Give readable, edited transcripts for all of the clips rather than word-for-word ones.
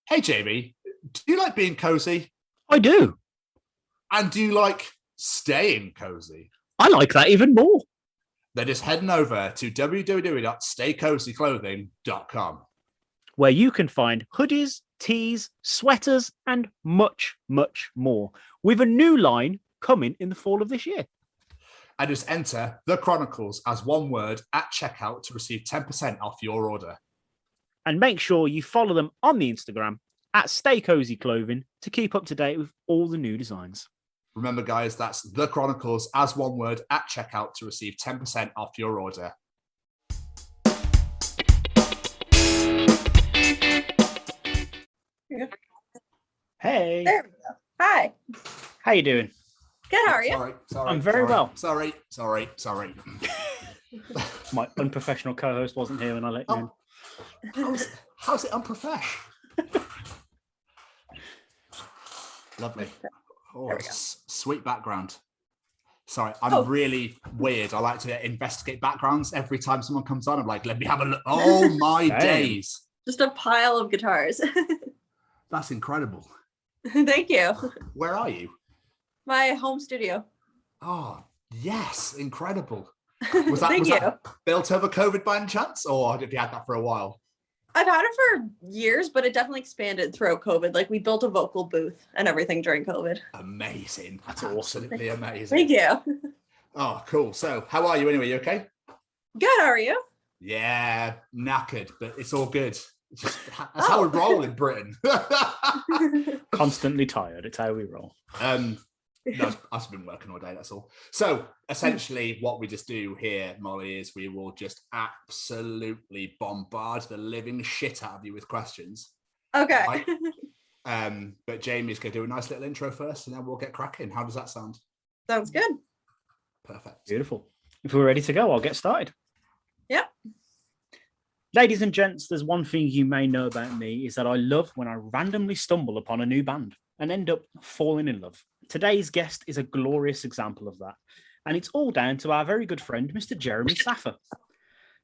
Hey, Jamie, do you like being cozy? I do. And do you like staying cozy? I like that even more. Then just heading over to www.staycozyclothing.com, where you can find hoodies, tees, sweaters, and much, much more, with a new line coming in the fall of this year. and just enter The Chronicles as one word at checkout to receive 10% off your order. And make sure you follow them on the Instagram at Stay Cozy Clothing to keep up to date with all the new designs. Remember, guys, that's The Chronicles as one word at checkout to receive 10% off your order. Hey. There we go. Hi. How you doing? Good, how are you? Sorry. I'm very well. Sorry. My unprofessional co-host wasn't here when I let you in. How's it unprofesh? Lovely. Oh, sweet background. Sorry, I'm really weird. I like to investigate backgrounds every time someone comes on. I'm like, let me have a look. Oh my days. Just a pile of guitars. That's incredible. Thank you. Where are you? My home studio. Oh, yes. Incredible. Was Thank you. that built over COVID by any chance? Or have you had that for a while? I've had it for years, but it definitely expanded throughout COVID. Like we built a vocal booth and everything during COVID. Amazing. That's absolutely amazing. Thank you. Oh, cool. So how are you anyway? You okay? Good, how are you? Yeah, knackered, but it's all good. It's just, that's how we roll in Britain. Constantly tired. It's how we roll. No, I've been working all day, that's all. So essentially what we just do here, Molly, is we will just absolutely bombard the living shit out of you with questions. Okay. Right? But Jamie's going to do a nice little intro first and then we'll get cracking. How does that sound? Sounds good. Perfect. Beautiful. If we're ready to go, I'll get started. Yep. Ladies and gents, there's one thing you may know about me is that I love when I randomly stumble upon a new band and end up falling in love. Today's guest is a glorious example of that, and it's all down to our very good friend, Mr. Jeremy Saffer.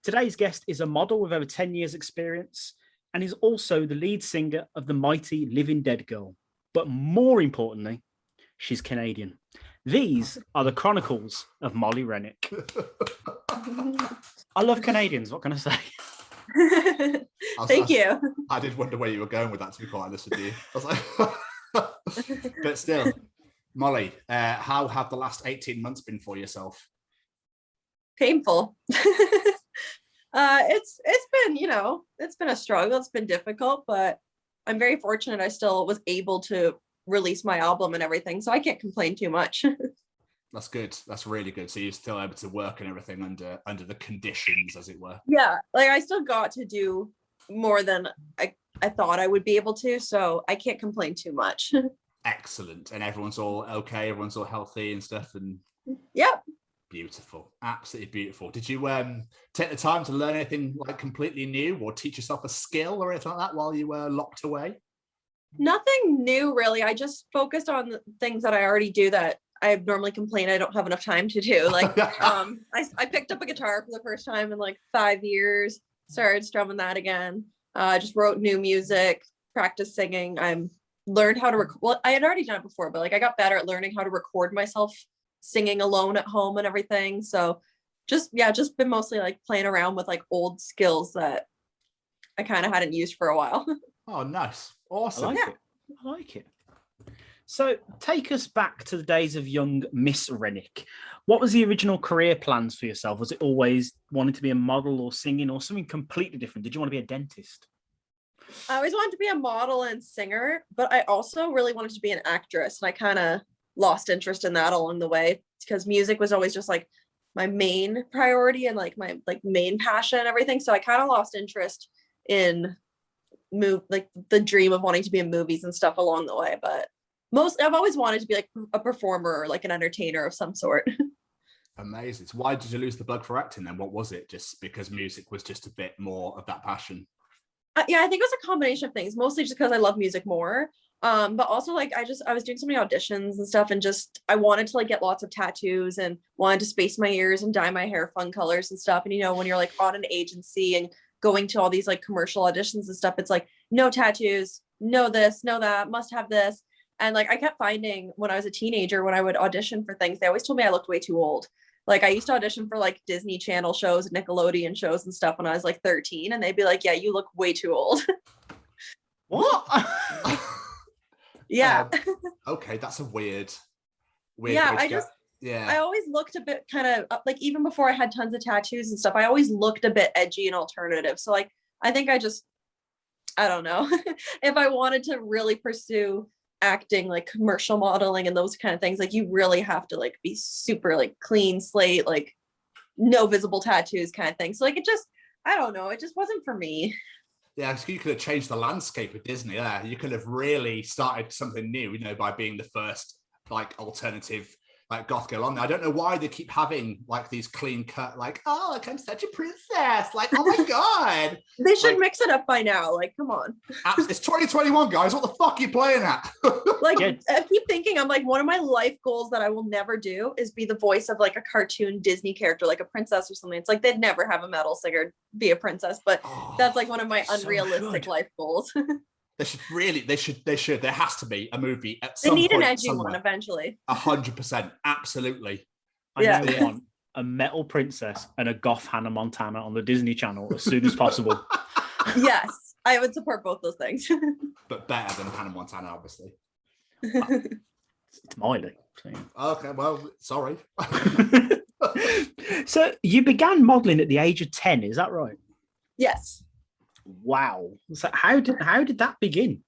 Today's guest is a model with over 10 years' experience and is also the lead singer of the mighty Living Dead Girl. But more importantly, she's Canadian. These are the Chronicles of Molly Rennick. I love Canadians, what can I say? Thank you. I did wonder where you were going with that, to be quite honest with you. I was like, but still, Molly, how have the last 18 months been for yourself? Painful. It's been, it's been a struggle. It's been difficult, but I'm very fortunate I still was able to release my album and everything, so I can't complain too much. That's good. That's really good. So you're still able to work and everything under the conditions, as it were. Yeah, like I still got to do more than I thought I would be able to, so I can't complain too much. Excellent. And everyone's all okay, everyone's all healthy and stuff. And yep. Beautiful. Absolutely beautiful. Did you take the time to learn anything like completely new or teach yourself a skill or anything like that while you were locked away? Nothing new, really. I just focused on the things that I already do that I normally complain I don't have enough time to do. Like I picked up a guitar for the first time in like 5 years, started strumming that again. Just wrote new music, practiced singing. I learned how to record. Well, I had already done it before, but like I got better at learning how to record myself singing alone at home and everything. So just been mostly like playing around with like old skills that I kind of hadn't used for a while. Oh, nice. Awesome. I like it. So take us back to the days of young Miss Rennick. What was the original career plans for yourself? Was it always wanting to be a model or singing or something completely different? Did you want to be a dentist? I always wanted to be a model and singer, but I also really wanted to be an actress. And I kind of lost interest in that along the way because music was always just like my main priority and like my main passion and everything. So I kind of lost interest in the dream of wanting to be in movies and stuff along the way. But I've always wanted to be like a performer or like an entertainer of some sort. Amazing. So why did you lose the bug for acting then? What was it? Just because music was just a bit more of that passion? Yeah, I think it was a combination of things, mostly just because I love music more. But also like I was doing so many auditions and stuff and just I wanted to like get lots of tattoos and wanted to space my ears and dye my hair fun colors and stuff. And when you're like on an agency and going to all these like commercial auditions and stuff, it's like no tattoos, know this, know that, must have this. And like I kept finding when I was a teenager, when I would audition for things, they always told me I looked way too old. Like I used to audition for like Disney Channel shows, Nickelodeon shows and stuff when I was like 13, and they'd be like, yeah, you look way too old. What? Yeah. Okay, that's a weird Yeah, way to get. Yeah. I always looked a bit kind of like, even before I had tons of tattoos and stuff, I always looked a bit edgy and alternative. So like, I think I don't know. If I wanted to really pursue acting, like commercial modeling and those kind of things, like you really have to like be super like clean slate, like no visible tattoos kind of thing. So like I don't know, it just wasn't for me. Yeah, so you could have changed the landscape of Disney. Yeah, you could have really started something new, by being the first like alternative like goth girl on there. I don't know why they keep having like these clean cut, like, oh, like I'm such a princess, like, oh my god. They should mix it up by now. Like, come on. It's 2021, guys. What the fuck are you playing at? Like, I keep thinking, I'm like, one of my life goals that I will never do is be the voice of like a cartoon Disney character, like a princess or something. It's like they'd never have a metal singer be a princess, but that's like one of my unrealistic life goals. They should. There has to be a movie at some point. They need an edgy somewhere. one eventually. 100%. Absolutely. I want a metal princess and a goth Hannah Montana on the Disney Channel as soon as possible. Yes, I would support both those things. But better than Hannah Montana, obviously. It's Miley. Okay, well, sorry. So you began modeling at the age of 10, is that right? Yes. Wow. So how did that begin?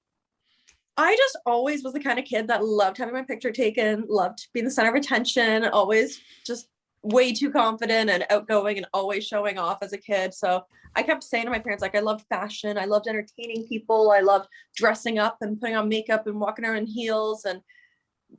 I just always was the kind of kid that loved having my picture taken, loved being the center of attention, always just way too confident and outgoing and always showing off as a kid. So I kept saying to my parents, like, I loved fashion. I loved entertaining people. I loved dressing up and putting on makeup and walking around in heels and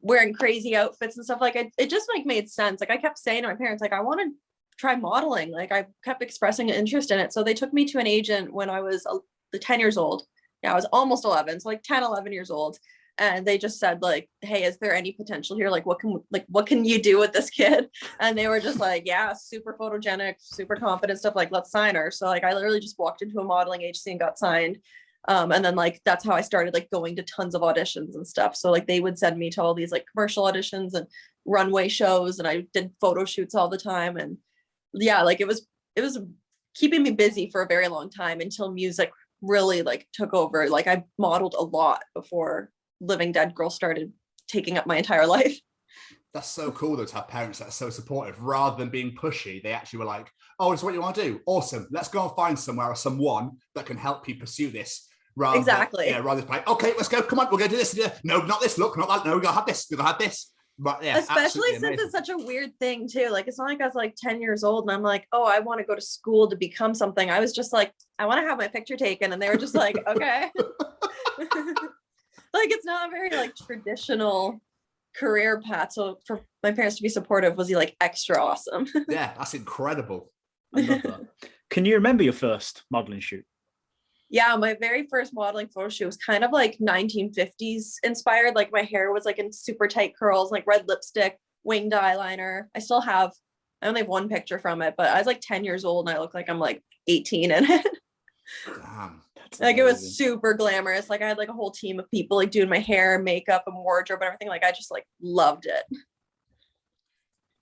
wearing crazy outfits and stuff. Like it just like made sense. Like I kept saying to my parents, like, I want to try modeling. Like I kept expressing an interest in it. So they took me to an agent when I was 10 years old. Yeah, I was almost 11. So like 10, 11 years old. And they just said like, hey, is there any potential here? Like, what can you do with this kid? And they were just like, yeah, super photogenic, super confident stuff. Like, let's sign her. So like, I literally just walked into a modeling agency and got signed. And then like, that's how I started like going to tons of auditions and stuff. So like, they would send me to all these like commercial auditions and runway shows. And I did photo shoots all the time. And yeah, like it was keeping me busy for a very long time until music really like took over. Like I modeled a lot before Living Dead Girl started taking up my entire life. That's so cool though, to have parents that are so supportive rather than being pushy. They actually were like, oh, it's what you want to do. Awesome. Let's go and find somewhere or someone that can help you pursue this. Rather than like, okay, let's go. Come on, we're going to do this. No, not this look, not that. No, we're going to have this. We're going to have this. But yeah, especially since amazing. It's such a weird thing too. Like it's not like I was like 10 years old and I'm like, oh, I want to go to school to become something. I was just like, I want to have my picture taken. And they were just like, okay. Like it's not a very like traditional career path. So for my parents to be supportive was like extra awesome. Yeah, that's incredible. I love that. Can you remember your first modeling shoot? Yeah, my very first modeling photo shoot was kind of like 1950s inspired. Like my hair was like in super tight curls, like red lipstick, winged eyeliner. I only have one picture from it, but I was like 10 years old and I look like I'm like 18 in it. Damn. Like it was super glamorous. Like I had like a whole team of people like doing my hair, makeup, and wardrobe and everything. Like I just like loved it.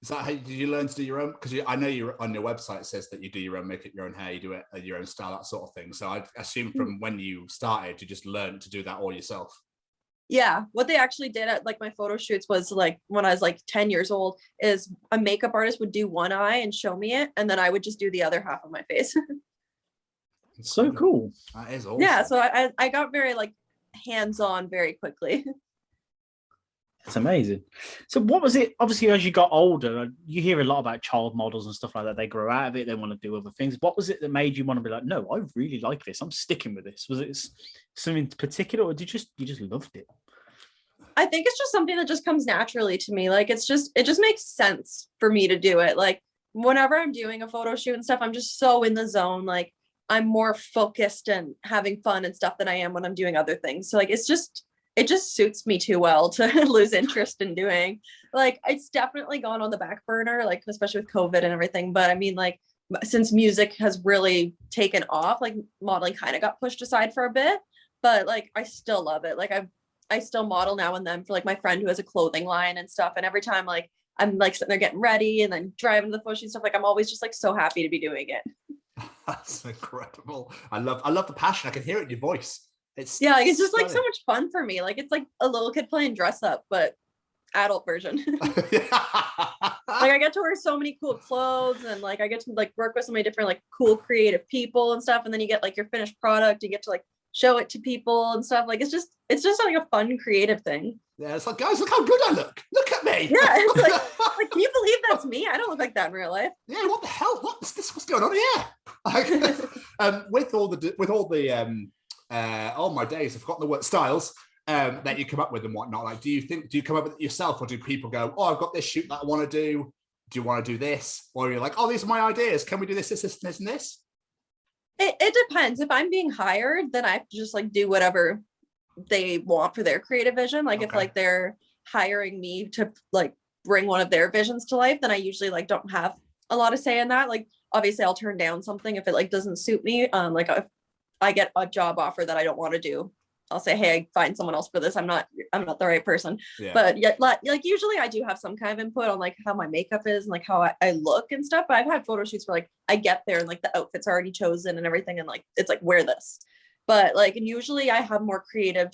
Is that how did you learn to do your own? Because I know you on your website it says that you do your own makeup, your own hair, you do it your own style, that sort of thing. So I assume from when you started, you just learned to do that all yourself. Yeah, what they actually did at like my photo shoots was like when I was like 10 years old is a makeup artist would do one eye and show me it, and then I would just do the other half of my face. It's so cool. That is awesome. Yeah, so I got very like hands-on very quickly. It's amazing. So what was it? Obviously, as you got older, you hear a lot about child models and stuff like that. They grow out of it. They want to do other things. What was it that made you want to be like, no, I really like this. I'm sticking with this. Was it something particular or did you just loved it? I think it's just something that just comes naturally to me. Like it just makes sense for me to do it. Like whenever I'm doing a photo shoot and stuff, I'm just so in the zone. Like I'm more focused and having fun and stuff than I am when I'm doing other things. So like it just suits me too well to lose interest in doing. Like it's definitely gone on the back burner, like especially with COVID and everything. But I mean, like since music has really taken off, like modeling kind of got pushed aside for a bit. but like I still love it. Like I still model now and then for like my friend who has a clothing line and stuff. And every time like I'm like sitting there getting ready and then driving to the photo shoot stuff, like I'm always just like so happy to be doing it. That's incredible. I love the passion. I can hear it in your voice. It's like it's just like so much fun for me. Like it's like a little kid playing dress up, but adult version. Like I get to wear so many cool clothes and like I get to like work with so many different like cool creative people and stuff, and then you get like your finished product, you get to like show it to people and stuff. Like it's just like a fun creative thing. Yeah, it's like, guys, look how good I look at me. Yeah, it's like can you believe that's me? I don't look like that in real life. Yeah, what the hell, what's going on here? Like, with all the oh my days, I've forgotten the word, styles that you come up with and whatnot. Like, do you come up with it yourself, or do people go, oh, I've got this shoot that I want to do you want to do this? Or you're like, oh, these are my ideas, can we do this and this? It depends. If I'm being hired, then I have to just like do whatever they want for their creative vision. Like if like they're hiring me to like bring one of their visions to life, then I usually like don't have a lot of say in that. Like obviously I'll turn down something if it like doesn't suit me. Like if I get a job offer that I don't want to do, I'll say, hey, I find someone else for this. I'm not the right person. Yeah. But yet like usually I do have some kind of input on like how my makeup is and like how I look and stuff. But I've had photo shoots where like I get there and like the outfit's already chosen and everything, and like it's like wear this. But like, and usually I have more creative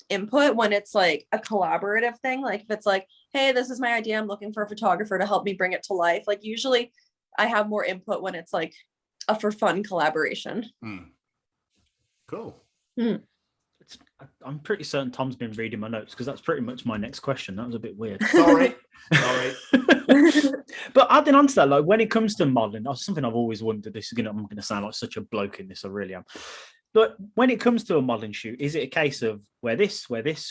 input when it's like a collaborative thing. Like if it's like, hey, this is my idea, I'm looking for a photographer to help me bring it to life. Like usually I have more input when it's like a for fun collaboration. Cool. I'm pretty certain Tom's been reading my notes, because that's pretty much my next question. That was a bit weird. Sorry. But adding on to that, like when it comes to modeling, that's something I've always wondered. I'm going to sound like such a bloke in this, I really am. But when it comes to a modeling shoot, is it a case of wear this,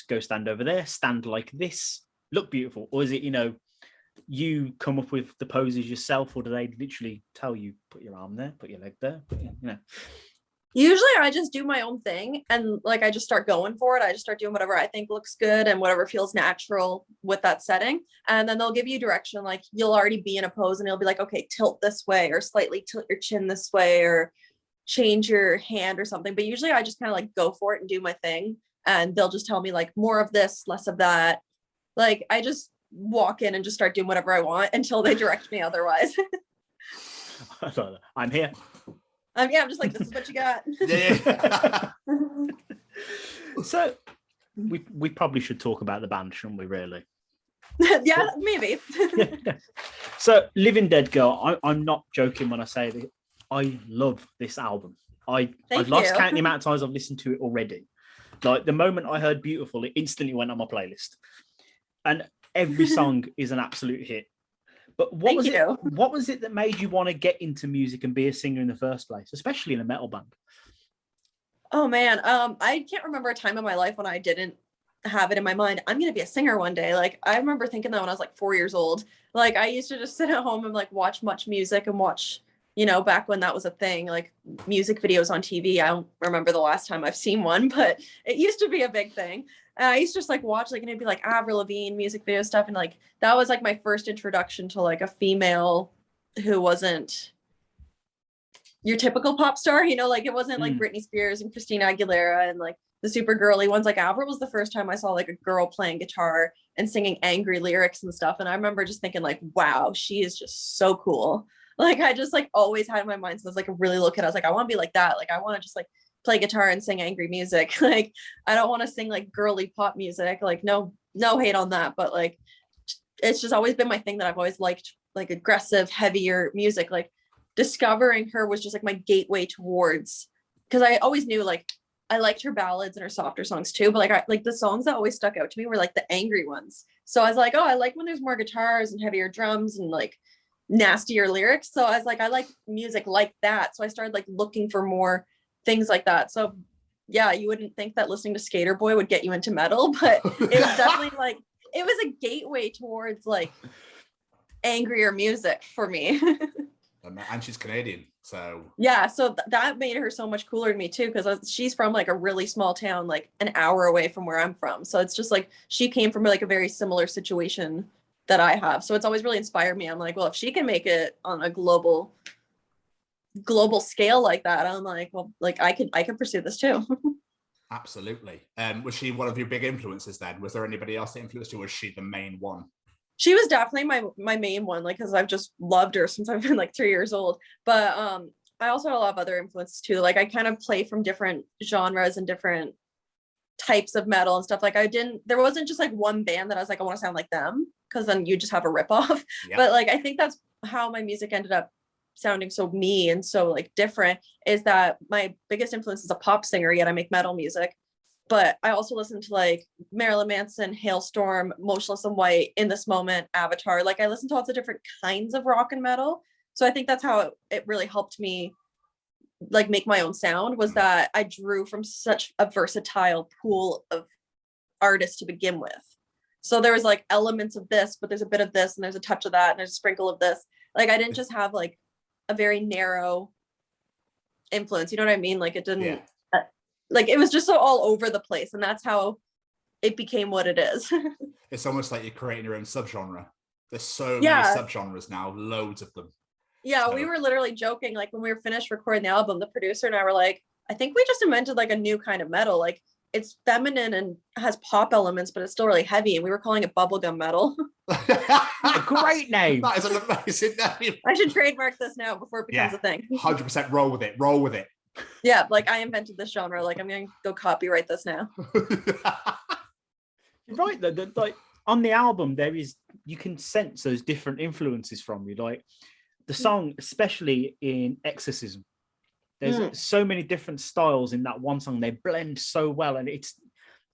go stand over there, stand like this, look beautiful? Or is it, you come up with the poses yourself, or do they literally tell you, put your arm there, put your leg there, Usually I just do my own thing, and like I just start going for it. I just start doing whatever I think looks good and whatever feels natural with that setting. And then they'll give you direction. Like you'll already be in a pose and it'll be like, okay, tilt this way, or slightly tilt your chin this way, or change your hand or something. But usually I just kind of like go for it and do my thing, and they'll just tell me like more of this, less of that. Like I just walk in and just start doing whatever I want until they direct me otherwise. I'm here. I'm just like, this is what you got. Yeah. So we probably should talk about the band, shouldn't we, really? Yeah, maybe. So Living Dead Girl, I'm not joking when I say that I love this album. I've lost count the amount of times I've listened to it already. Like the moment I heard Beautiful, it instantly went on my playlist. And every song is an absolute hit. But what was it that made you want to get into music and be a singer in the first place, especially in a metal band? Oh man, I can't remember a time in my life when I didn't have it in my mind, I'm gonna be a singer one day. Like I remember thinking that when I was like 4 years old. Like I used to just sit at home and like watch Much Music and watch, back when that was a thing, like music videos on TV. I don't remember the last time I've seen one, but it used to be a big thing. I used to just like watch like, and it'd be like Avril Lavigne music video stuff. And like, that was like my first introduction to like a female who wasn't your typical pop star, like it wasn't like Britney Spears and Christina Aguilera and like the super girly ones. Like Avril was the first time I saw like a girl playing guitar and singing angry lyrics and stuff. And I remember just thinking like, wow, she is just so cool. Like I just like always had in my mind, so I was like a really little kid. I was like, I want to be like that. Like I want to just like play guitar and sing angry music. Like I don't want to sing like girly pop music. Like no hate on that, but like it's just always been my thing that I've always liked, like aggressive, heavier music. Like discovering her was just like my gateway towards, because I always knew like I liked her ballads and her softer songs too, but like the songs that always stuck out to me were like the angry ones. So I was like, oh, I like when there's more guitars and heavier drums and like nastier lyrics. So I was like, I like music like that. So I started like looking for more things like that. So yeah, you wouldn't think that listening to Sk8er Boi would get you into metal, but it was definitely like, it was a gateway towards like angrier music for me. And she's Canadian, so yeah, so that made her so much cooler to me too, because she's from like a really small town, like an hour away from where I'm from. So it's just like she came from like a very similar situation that I have. So it's always really inspired me. I'm like, well, if she can make it on a global scale like that, I'm like, well, like I could pursue this too. Absolutely. Was she one of your big influences then? Was there anybody else that influenced you, or was she the main one? She was definitely my main one, like, because I've just loved her since I've been like 3 years old. But I also had a lot of other influences too. Like I kind of play from different genres and different types of metal and stuff. Like there wasn't just like one band that I was like, I want to sound like them, because then you just have a ripoff. Yeah. But like I think that's how my music ended up sounding so me and so like different, is that my biggest influence is a pop singer, yet I make metal music. But I also listen to like Marilyn Manson, Hailstorm, Motionless in White, In This Moment, Avatar. Like I listen to lots of different kinds of rock and metal. So I think that's how it really helped me like make my own sound, was that I drew from such a versatile pool of artists to begin with. So there was like elements of this, but there's a bit of this and there's a touch of that and there's a sprinkle of this. Like I didn't just have like a very narrow influence. You know what I mean? Like it didn't, like it was just so all over the place, and that's how it became what it is. It's almost like you're creating your own subgenre. There's so many subgenres now, loads of them. Yeah, so we were literally joking, like when we were finished recording the album, the producer and I were like, I think we just invented like a new kind of metal. Like it's feminine and has pop elements, but it's still really heavy. And we were calling it bubblegum metal. A great name. That is an amazing name. I should trademark this now before it becomes a thing. 100% roll with it. Roll with it. Yeah, like I invented this genre. Like I'm gonna go copyright this now. Right, like on the album, you can sense those different influences from you. Like the song, especially in Exorcism, there's so many different styles in that one song. They blend so well, and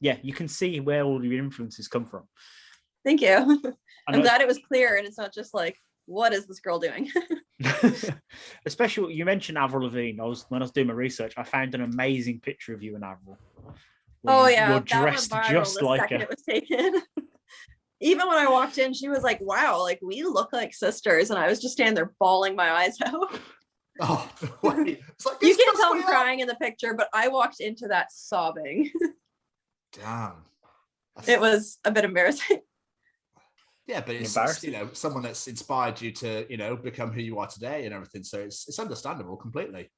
you can see where all your influences come from. Thank you. I'm glad it was clear, and it's not just like, what is this girl doing? Especially, you mentioned Avril Lavigne. When I was doing my research, I found an amazing picture of you and Avril. Oh yeah, you're dressed just like her. It was taken. Even when I walked in, she was like, "Wow, like we look like sisters," and I was just standing there bawling my eyes out. Oh, wait. It's like, you can't tell I'm crying in the picture, but I walked into that sobbing. Damn, it was a bit embarrassing. Yeah, but it's someone that's inspired you to, become who you are today and everything. So it's understandable completely.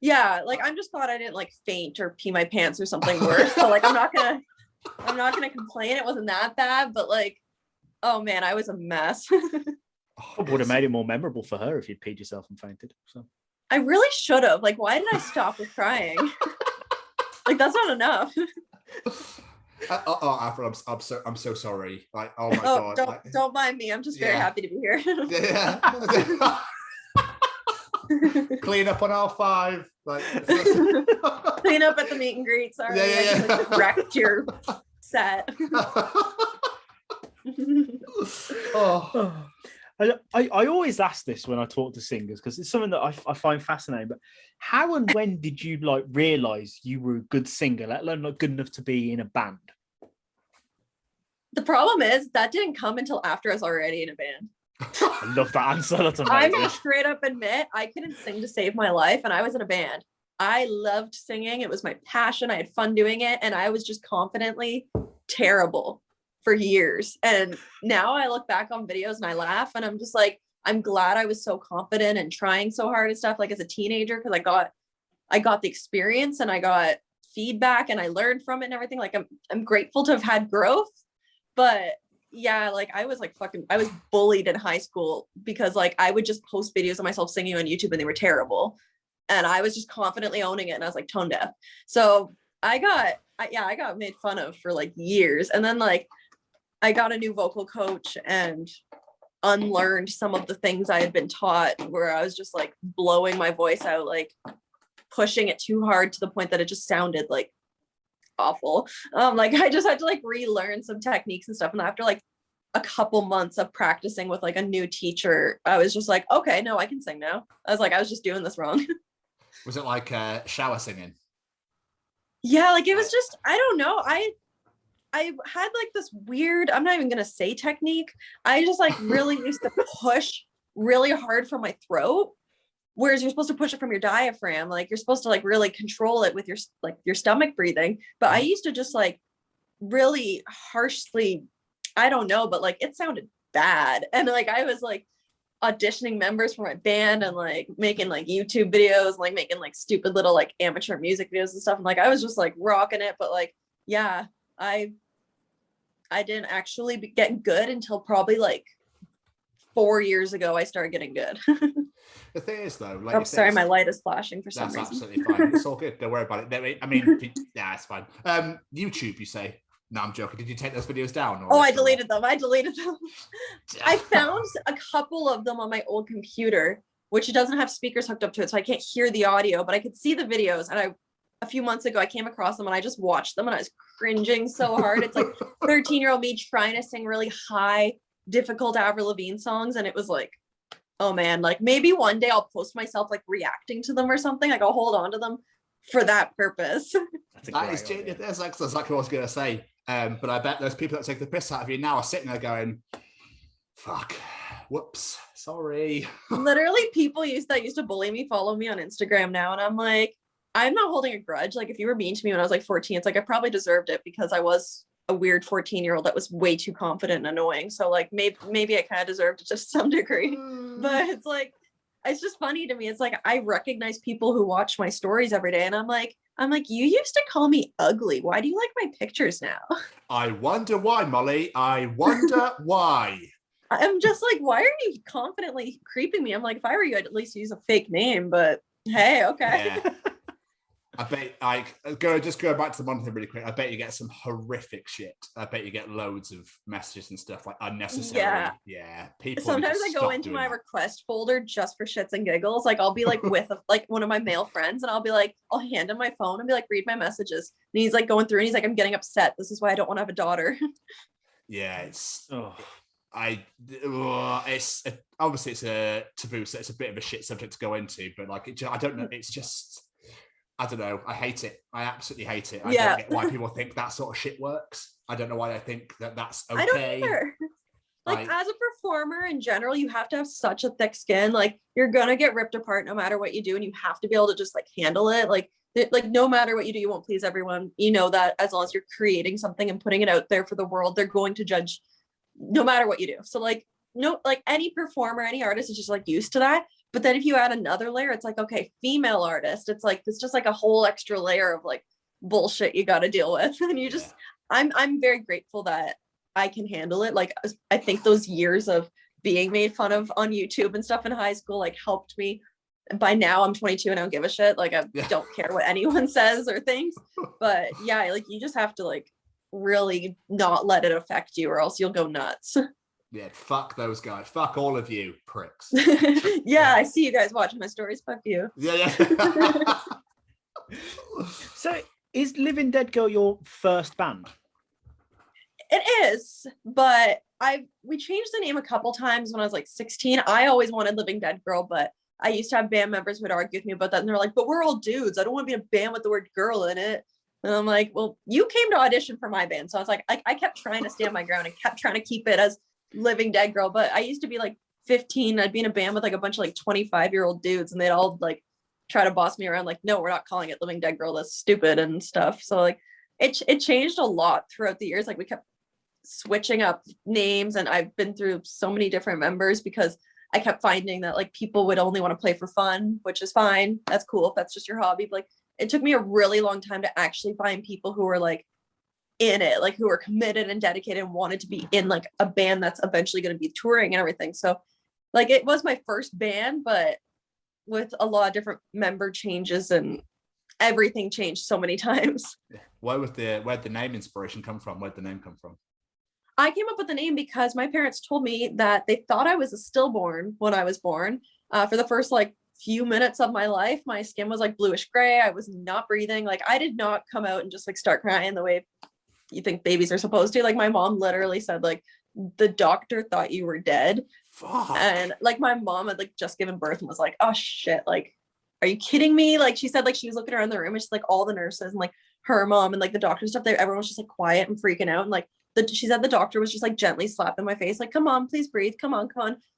Yeah, like I'm just glad I didn't like faint or pee my pants or something worse. So like I'm not gonna complain. It wasn't that bad, but like, oh man, I was a mess. It would have made it more memorable for her if you'd peed yourself and fainted. So I really should have. Like, why did I stop with crying? Like that's not enough. Avril, I'm so sorry. Like, oh my god. Don't mind me. I'm just very happy to be here. Yeah. Clean up on R5. Like, clean up at the meet and greet. Sorry, I like, wrecked your set. I always ask this when I talk to singers, because it's something that I find fascinating. But how and when did you like realize you were a good singer, let alone not good enough to be in a band? The problem is that didn't come until after I was already in a band. I love that answer. That's amazing. I'm gonna straight up admit I couldn't sing to save my life, and I was in a band. I loved singing. It was my passion. I had fun doing it, and I was just confidently terrible for years. And now I look back on videos and I laugh, and I'm just like, I'm glad I was so confident and trying so hard and stuff, like as a teenager, because I got the experience and I got feedback and I learned from it and everything. Like I'm grateful to have had growth. But yeah, like I was bullied in high school because like I would just post videos of myself singing on YouTube and they were terrible. And I was just confidently owning it, and I was like tone deaf. So I got made fun of for like years. And then like I got a new vocal coach and unlearned some of the things I had been taught, where I was just like blowing my voice out, like pushing it too hard to the point that it just sounded like awful. Like I just had to like relearn some techniques and stuff. And after like a couple months of practicing with like a new teacher, I was just like, okay, no, I can sing now. I was just doing this wrong. Was it like shower singing? Yeah, like it was just, I don't know. I had like this weird, I'm not even gonna say technique. I just like really used to push really hard from my throat, whereas you're supposed to push it from your diaphragm. Like you're supposed to like really control it with your stomach breathing. But I used to just like really harshly, I don't know, but like it sounded bad. And like I was like, auditioning members for my band and like making like YouTube videos, like making like stupid little like amateur music videos and stuff. And like I was just like rocking it, but like yeah, I didn't actually get good until probably like 4 years ago. I started getting good. The thing is though, like sorry, my light is flashing for some reason. That's absolutely fine. It's all good. Don't worry about it. I mean, yeah, it's fine. YouTube, you say? No, I'm joking. Did you take those videos down? I deleted them. I found a couple of them on my old computer, which doesn't have speakers hooked up to it, so I can't hear the audio, but I could see the videos. And a few months ago, I came across them and I just watched them and I was cringing so hard. It's like 13-year-old me trying to sing really high, difficult Avril Lavigne songs. And it was like, oh man, like maybe one day I'll post myself like reacting to them or something. Like I'll hold on to them for that purpose. That's exactly what I was going to say. But I bet those people that take the piss out of you now are sitting there going, fuck, whoops, sorry. Literally people used to bully me, follow me on Instagram now. And I'm like, I'm not holding a grudge. Like if you were mean to me when I was like 14, it's like I probably deserved it because I was a weird 14-year-old that was way too confident and annoying. So like maybe I kind of deserved it to some degree. But it's like, it's just funny to me. It's like I recognize people who watch my stories every day and I'm like, you used to call me ugly. Why do you like my pictures now? I wonder why, Molly. I wonder why. I'm just like, why are you confidently creeping me? I'm like, if I were you, I'd at least use a fake name, but hey, okay. Yeah. I bet just go back to the one thing really quick. I bet you get some horrific shit. I bet you get loads of messages and stuff like unnecessary. Yeah. People. Sometimes I go into my request folder just for shits and giggles. Like I'll be like with like one of my male friends and I'll be like, I'll hand him my phone and be like, read my messages. And he's like going through and he's like, I'm getting upset. This is why I don't want to have a daughter. Yeah, it's obviously it's a taboo, so it's a bit of a shit subject to go into, but like I don't know, it's just I don't know. I hate it. I absolutely hate it. I don't get why people think that sort of shit works. I don't know why they think that that's okay. I don't either. Like as a performer in general, you have to have such a thick skin. Like you're gonna get ripped apart no matter what you do, and you have to be able to just like handle it. Like no matter what you do, you won't please everyone. You know that as long as you're creating something and putting it out there for the world, they're going to judge no matter what you do. So like any performer, any artist is just like used to that. But then if you add another layer, it's like, okay, female artist, it's just like a whole extra layer of like bullshit you got to deal with. And you just, I'm very grateful that I can handle it. Like, I think those years of being made fun of on YouTube and stuff in high school, like helped me. And by now I'm 22 and I don't give a shit. Like I don't care what anyone says or thinks, but yeah, like you just have to like really not let it affect you or else you'll go nuts. Yeah, fuck those guys. Fuck all of you pricks. Yeah, I see you guys watching my stories. Fuck you. Yeah. So is Living Dead Girl your first band? It is, but we changed the name a couple times when I was like 16. I always wanted Living Dead Girl, but I used to have band members who would argue with me about that. And they're like, but we're all dudes. I don't want to be in a band with the word girl in it. And I'm like, well, you came to audition for my band. So I was like, I kept trying to stand my ground and kept trying to keep it as Living Dead Girl. But I used to be like 15. I'd be in a band with like a bunch of like 25-year-old dudes and they'd all like try to boss me around. Like, no, we're not calling it Living Dead Girl. That's stupid and stuff. So like it changed a lot throughout the years. Like we kept switching up names and I've been through so many different members because I kept finding that like people would only want to play for fun, which is fine. That's cool if that's just your hobby. But like it took me a really long time to actually find people who were like in it, like who were committed and dedicated and wanted to be in like a band that's eventually going to be touring and everything. So like it was my first band, but with a lot of different member changes and everything changed so many times. Where'd the name inspiration come from? Where'd the name come from? I came up with the name because my parents told me that they thought I was a stillborn when I was born. For the first like few minutes of my life, my skin was like bluish gray. I was not breathing. Like I did not come out and just like start crying the way you think babies are supposed to. Like my mom literally said like the doctor thought you were dead. Fuck. And like my mom had like just given birth and was like, oh shit, like are you kidding me? Like she said like she was looking around the room and she's like all the nurses and like her mom and like the doctor and stuff there, everyone was just like quiet and freaking out. And like she said the doctor was just like gently slapping my face like, come on, please breathe, come on,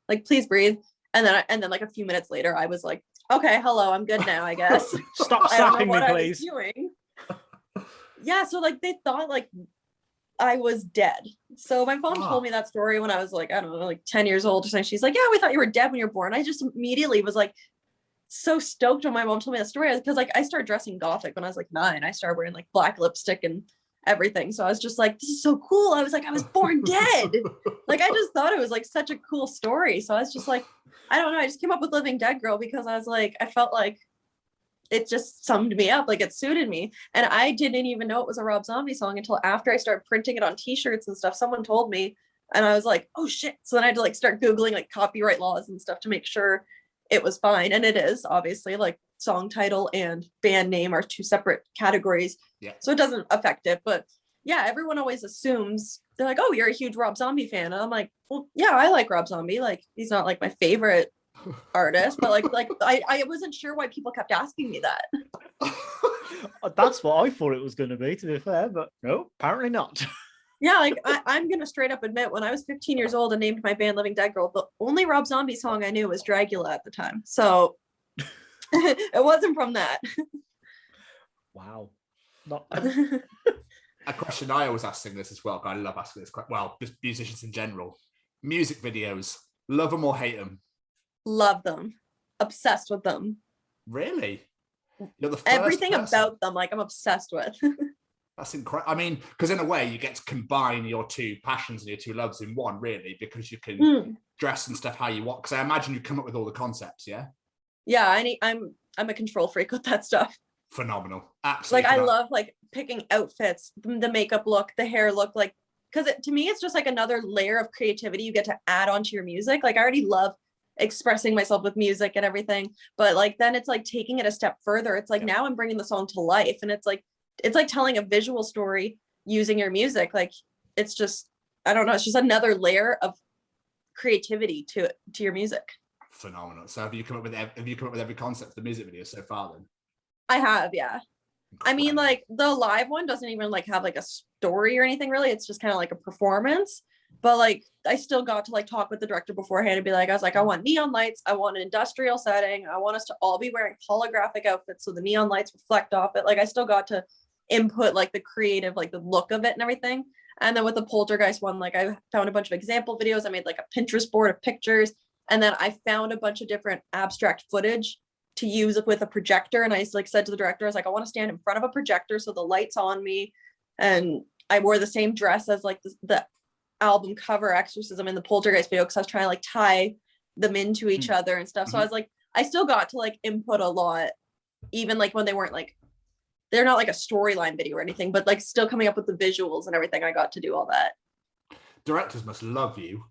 like please breathe. And then like a few minutes later I was like, okay, hello, I'm good now, I guess. Stop slapping me, please. Yeah, so like they thought like I was dead. So my mom told me that story when I was like, I don't know, like 10 years old or something. She's like, yeah, we thought you were dead when you were born. I just immediately was like so stoked when my mom told me that story, because like I started dressing gothic when I was like 9. I started wearing like black lipstick and everything. So I was just like, this is so cool. I was like, I was born dead. Like I just thought it was like such a cool story. So I was just like, I don't know. I just came up with Living Dead Girl because I was like, I felt like it just summed me up, like it suited me. And I didn't even know it was a Rob Zombie song until after I started printing it on t-shirts and stuff. Someone told me, and I was like, oh shit. So then I had to like start Googling like copyright laws and stuff to make sure it was fine. And it is, obviously, like song title and band name are 2 separate categories. Yeah. So it doesn't affect it. But yeah, everyone always assumes, they're like, oh, you're a huge Rob Zombie fan. And I'm like, well, yeah, I like Rob Zombie. Like he's not like my favorite artist, but like I wasn't sure why people kept asking me that. That's what I thought it was going to be, to be fair, but no, apparently not. Yeah, like I'm gonna straight up admit, when I was 15 years old and named my band Living Dead Girl, the only Rob Zombie song I knew was Dragula at the time. So it wasn't from that. Wow. A question I always ask singers as well, but I love asking this question. Well, just musicians in general. Music videos, love them or hate them? Love them. Obsessed with them. Really? You're the first Everything person. about them, like I'm obsessed with. That's incredible. I mean, because in a way you get to combine your 2 passions and your 2 loves in one, really, because you can dress and stuff how you want. Because I imagine you come up with all the concepts, yeah? Yeah, I'm a control freak with that stuff. Phenomenal. Absolutely. Like I love like picking outfits, the makeup look, the hair look, like, because to me it's just like another layer of creativity you get to add onto your music. Like I already love expressing myself with music and everything, but like then it's like taking it a step further. It's like now I'm bringing the song to life, and it's like telling a visual story using your music. Like it's just, I don't know, it's just another layer of creativity to your music. Phenomenal. So have you come up with every concept of the music video so far then? I have, yeah. Incredible. I mean, like the live one doesn't even like have like a story or anything really. It's just kind of like a performance. But like I still got to like talk with the director beforehand and be like, I was like, I want neon lights, I want an industrial setting, I want us to all be wearing holographic outfits so the neon lights reflect off it. Like I still got to input like the creative, like the look of it and everything. And then with the Poltergeist one, like I found a bunch of example videos. I made like a Pinterest board of pictures, and then I found a bunch of different abstract footage to use with a projector. And I like said to the director, I was like, I want to stand in front of a projector so the light's on me. And I wore the same dress as like the album cover Exorcism in the Poltergeist video, because I was trying to like tie them into each other and stuff. So I was like, I still got to like input a lot, even like when they weren't like, they're not like a storyline video or anything, but like still coming up with the visuals and everything. I got to do all that. Directors must love you.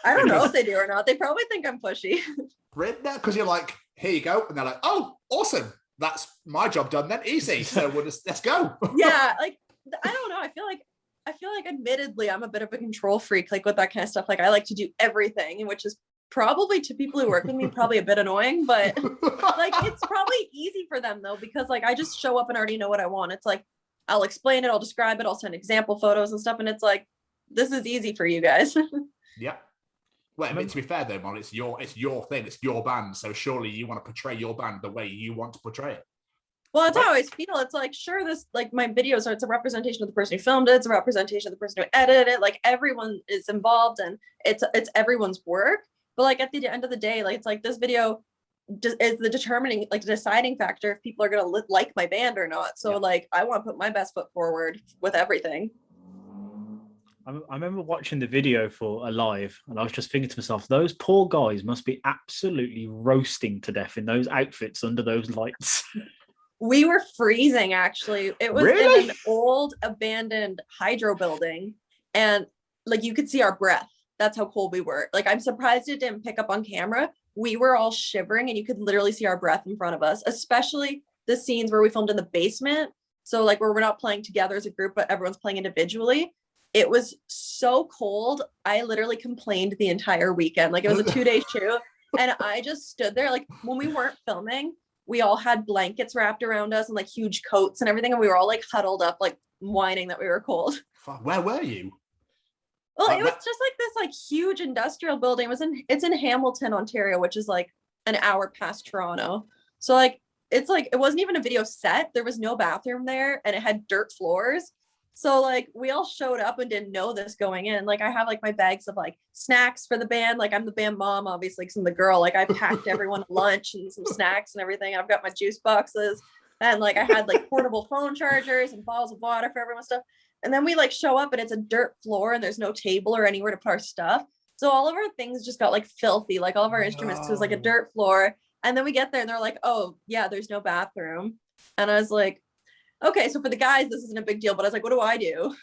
I don't know if they do or not. They probably think I'm pushy. Really? Because you're like, here you go. And they're like, oh, awesome. That's my job done then. Easy. So let's go. Yeah. Like, I don't know. I feel like admittedly, I'm a bit of a control freak, like with that kind of stuff. Like I like to do everything, which is probably to people who work with me, probably a bit annoying, but like, it's probably easy for them though, because like, I just show up and already know what I want. It's like, I'll explain it, I'll describe it, I'll send example photos and stuff. And it's like, this is easy for you guys. Yeah. Well, I mean, to be fair though, Molly, it's your thing, it's your band. So surely you want to portray your band the way you want to portray it. Well, that's how I always feel. It's like, sure, this, like my videos are, it's a representation of the person who filmed it. It's a representation of the person who edited it. Like everyone is involved and it's everyone's work. But like at the end of the day, like, it's like this video is the determining, like the deciding factor if people are going to like my band or not. So like, I want to put my best foot forward with everything. I remember watching the video for Alive, and I was just thinking to myself, those poor guys must be absolutely roasting to death in those outfits under those lights. We were freezing, actually. It was really? In an old abandoned hydro building, and like you could see our breath. That's how cold we were. Like, I'm surprised it didn't pick up on camera. We were all shivering, and you could literally see our breath in front of us, especially the scenes where we filmed in the basement. So like where we're not playing together as a group, but everyone's playing individually. It was so cold. I literally complained the entire weekend. Like, it was a 2-day shoot, and I just stood there. Like, when we weren't filming, we all had blankets wrapped around us and like huge coats and everything. And we were all like huddled up, like whining that we were cold. Where were you? Well, it was just like this like huge industrial building. It's in Hamilton, Ontario, which is like an hour past Toronto. So like, it's like, it wasn't even a video set. There was no bathroom there, and it had dirt floors. So like we all showed up and didn't know this going in. Like I have like my bags of like snacks for the band. Like I'm the band mom, obviously, because I'm the girl. Like I packed everyone lunch and some snacks and everything. I've got my juice boxes and like I had like portable phone chargers and bottles of water for everyone's stuff. And then we like show up and it's a dirt floor and there's no table or anywhere to put our stuff. So all of our things just got like filthy, like all of our instruments, 'cause it was like a dirt floor. And then we get there and they're like, oh yeah, there's no bathroom. And I was like, okay, so for the guys, this isn't a big deal, but I was like, what do I do?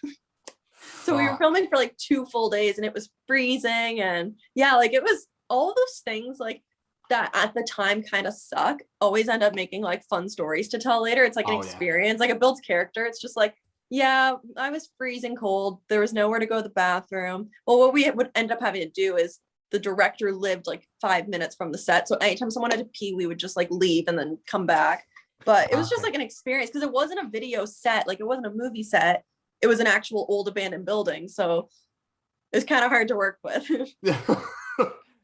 So we were filming for like 2 full days and it was freezing. And yeah, like it was all of those things like that at the time kind of suck, always end up making like fun stories to tell later. It's like an experience, like it builds character. It's just like, yeah, I was freezing cold. There was nowhere to go to the bathroom. Well, what we would end up having to do is the director lived like 5 minutes from the set. So anytime someone had to pee, we would just like leave and then come back. But it was just like an experience because it wasn't a video set. Like it wasn't a movie set. It was an actual old abandoned building. So it was kind of hard to work with.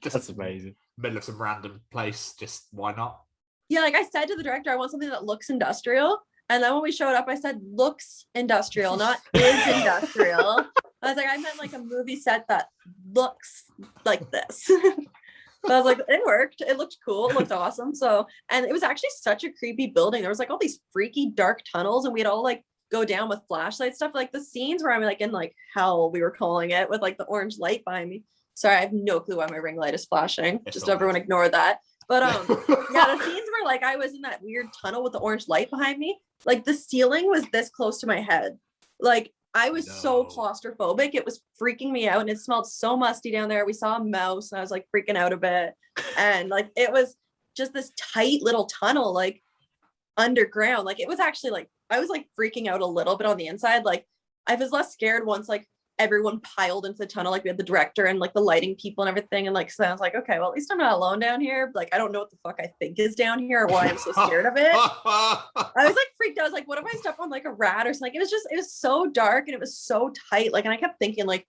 That's amazing. Middle of some random place. Just why not? Yeah, like I said to the director, I want something that looks industrial. And then when we showed up, I said, looks industrial, not is industrial. I was like, I meant like a movie set that looks like this. But I was like, it worked. It looked cool. It looked awesome. So, and it was actually such a creepy building. There was like all these freaky dark tunnels and we'd all like go down with flashlight stuff. Like the scenes where I'm like in like hell, we were calling it, with like the orange light behind me. Sorry, I have no clue why my ring light is flashing. Just everyone ignore that. But yeah, the scenes where like I was in that weird tunnel with the orange light behind me, like the ceiling was this close to my head. Like I was so claustrophobic. It was freaking me out and it smelled so musty down there. We saw a mouse and I was like freaking out a bit. And like it was just this tight little tunnel, like underground. Like it was actually like I was like freaking out a little bit on the inside. Like I was less scared once like everyone piled into the tunnel. Like we had the director and like the lighting people and everything. And like so I was like, okay, well at least I'm not alone down here. Like I don't know what the fuck I think is down here or why I'm so scared of it. I was like freaked out. I was like, what if I step on like a rat or something? It was so dark and it was so tight. Like, and I kept thinking like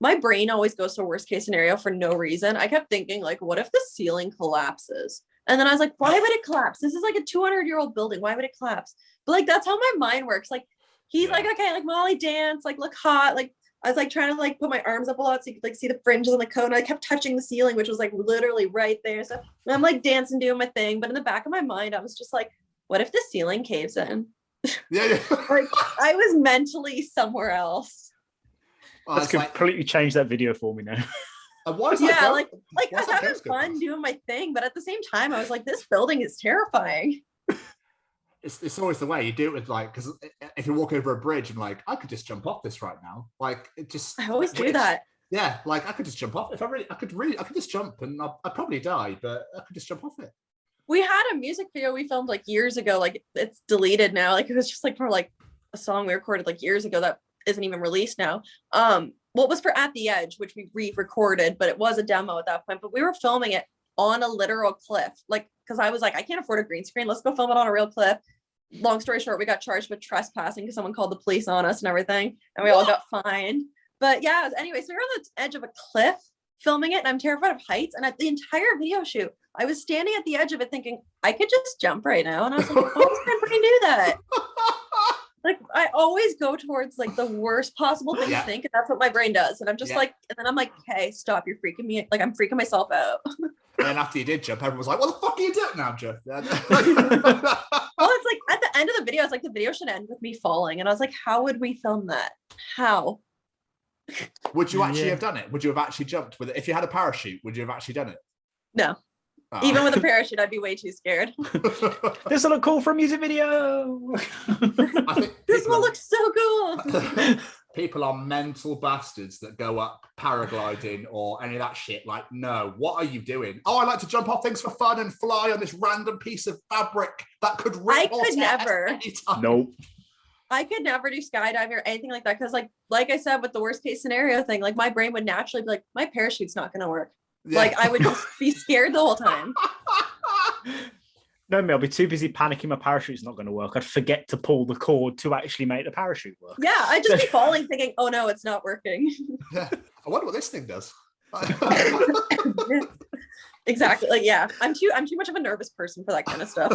my brain always goes to worst case scenario for no reason. I kept thinking like, what if the ceiling collapses? And then I was like, why would it collapse? This is like a 200-year-old building. Why would it collapse? But like, that's how my mind works. Like he's like, okay, like Molly dance, like look hot. Like I was like trying to like put my arms up a lot so you could like see the fringes on the cone. I kept touching the ceiling, which was like literally right there. So I'm like dancing, doing my thing. But in the back of my mind, I was just like, what if the ceiling caves in? Yeah. Like I was mentally somewhere else. That's completely changed that video for me now. Why is that like I was having fun doing my thing, but at the same time, I was like, this building is terrifying. It's always the way you do it with like, because if you walk over a bridge and like, I could just jump off this right now. Like it just. I always do that. Yeah, like I could just jump off. If I could just jump and I'd probably die, but I could just jump off it. We had a music video we filmed like years ago. Like it's deleted now. Like it was just like for like a song we recorded like years ago that isn't even released now. What was for At the Edge, which we re-recorded, but it was a demo at that point. But we were filming it on a literal cliff, like because I was like, I can't afford a green screen. Let's go film it on a real cliff. Long story short, we got charged with trespassing because someone called the police on us and everything, and we all got fined. But yeah, anyway, so we were on the edge of a cliff filming it, and I'm terrified of heights. And at the entire video shoot, I was standing at the edge of it thinking, I could just jump right now. And I was like, why does my brain do that? Like I always go towards like the worst possible thing to think, and that's what my brain does. And I'm just like, and then I'm like, hey, stop, you're freaking me. Like I'm freaking myself out. And then after you did jump, everyone was like, what the fuck are you doing now, Jeff? Well, it's like at the end of the video, it's like the video should end with me falling. And I was like, how would we film that? How? Would you actually have done it? Would you have actually jumped with it? If you had a parachute, would you have actually done it? No. Oh. Even with a parachute, I'd be way too scared. This will look cool for a music video. I think this will look so cool. People are mental bastards that go up paragliding or any of that shit. Like, no, what are you doing? Oh, I like to jump off things for fun and fly on this random piece of fabric that could rip. I could never. Nope. I could never do skydiving or anything like that because, like I said, with the worst case scenario thing, like my brain would naturally be like, my parachute's not going to work. Yeah. Like I would just be scared the whole time. No, I'll be too busy panicking my parachute's not going to work. I'd forget to pull the cord to actually make the parachute work. Yeah, I'd just be falling thinking, oh no, it's not working. Yeah, I wonder what this thing does. Exactly. Like, yeah, I'm too much of a nervous person for that kind of stuff.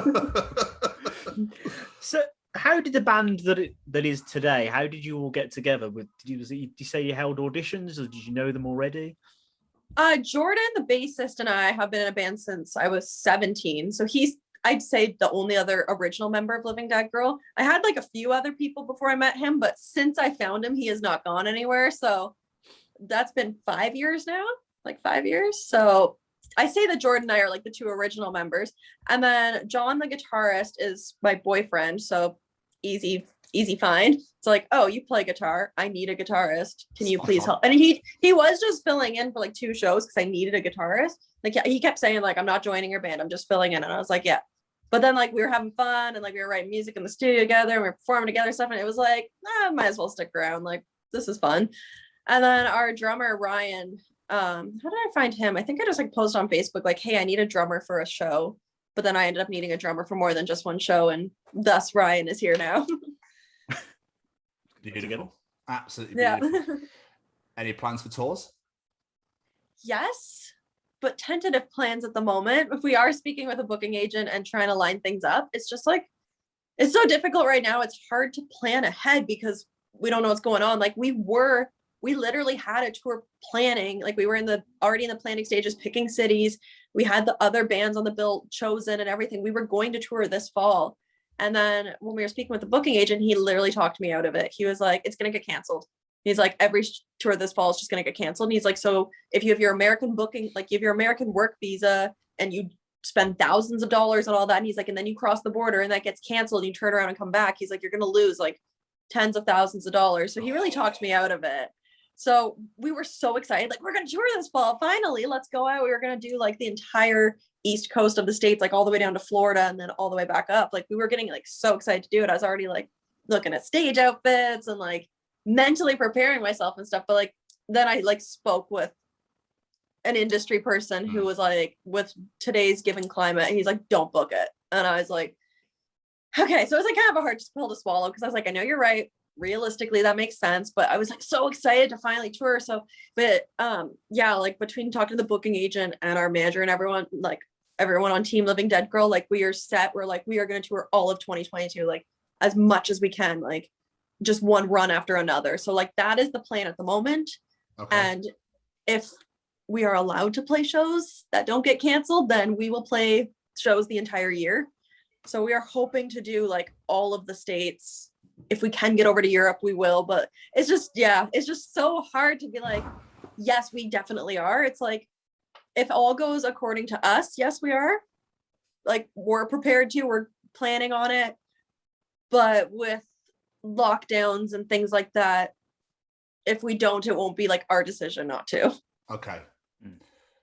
So how did the band that is today, how did you all get together? Did you say you held auditions, or did you know them already? Jordan, the bassist, and I have been in a band since I was 17. So he's, I'd say, the only other original member of Living Dead Girl. I had like a few other people before I met him, but since I found him, he has not gone anywhere. So that's been 5 years now, like 5 years. So I say that Jordan and I are like the two original members. And then John, the guitarist, is my boyfriend. So easy find. It's like, oh, you play guitar. I need a guitarist. Can you please help? And he was just filling in for like 2 shows because I needed a guitarist. Like he kept saying like, I'm not joining your band, I'm just filling in. And I was like, yeah. But then like we were having fun and like we were writing music in the studio together and we were performing together stuff. And it was like, might as well stick around. Like this is fun. And then our drummer, Ryan, how did I find him? I think I just like posted on Facebook like, hey, I need a drummer for a show. But then I ended up needing a drummer for more than just one show. And thus Ryan is here now. Beautiful. Absolutely beautiful. Yeah. Any plans for tours? Yes, but tentative plans at the moment. If we are speaking with a booking agent and trying to line things up, it's just like, it's so difficult right now. It's hard to plan ahead because we don't know what's going on. Like we literally had a tour planning. Like we were already in the planning stages, picking cities. We had the other bands on the bill chosen and everything. We were going to tour this fall. And then when we were speaking with the booking agent, he literally talked me out of it. He was like, it's going to get canceled. He's like, every tour this fall is just going to get canceled. And he's like, so if you have your American booking, like you have your American work visa and you spend thousands of dollars on all that. And he's like, and then you cross the border and that gets canceled and you turn around and come back. He's like, you're going to lose like tens of thousands of dollars. So he really talked me out of it. So we were so excited. Like, we're going to tour this fall. Finally, let's go out. We were going to do like the entire East Coast of the States, like all the way down to Florida and then all the way back up. Like we were getting like so excited to do it. I was already like looking at stage outfits and like mentally preparing myself and stuff. But like, then I like spoke with an industry person who was like, with today's given climate, and he's like, don't book it. And I was like, okay. So it was like kind of a hard pill to swallow because I was like, I know you're right. Realistically, that makes sense. But I was like so excited to finally tour. So, but yeah, like between talking to the booking agent and our manager and everyone on Team Living Dead Girl, like we are set. We're like, we are going to tour all of 2022, like as much as we can, like just one run after another. So like that is the plan at the moment. Okay. And if we are allowed to play shows that don't get canceled, then we will play shows the entire year. So we are hoping to do like all of the states. If we can get over to Europe, we will. But it's just, yeah, it's just so hard to be like, yes, we definitely are. It's like, if all goes according to us, yes, we are. Like, we're prepared to, we're planning on it. But with lockdowns and things like that, if we don't, it won't be like our decision not to. Okay.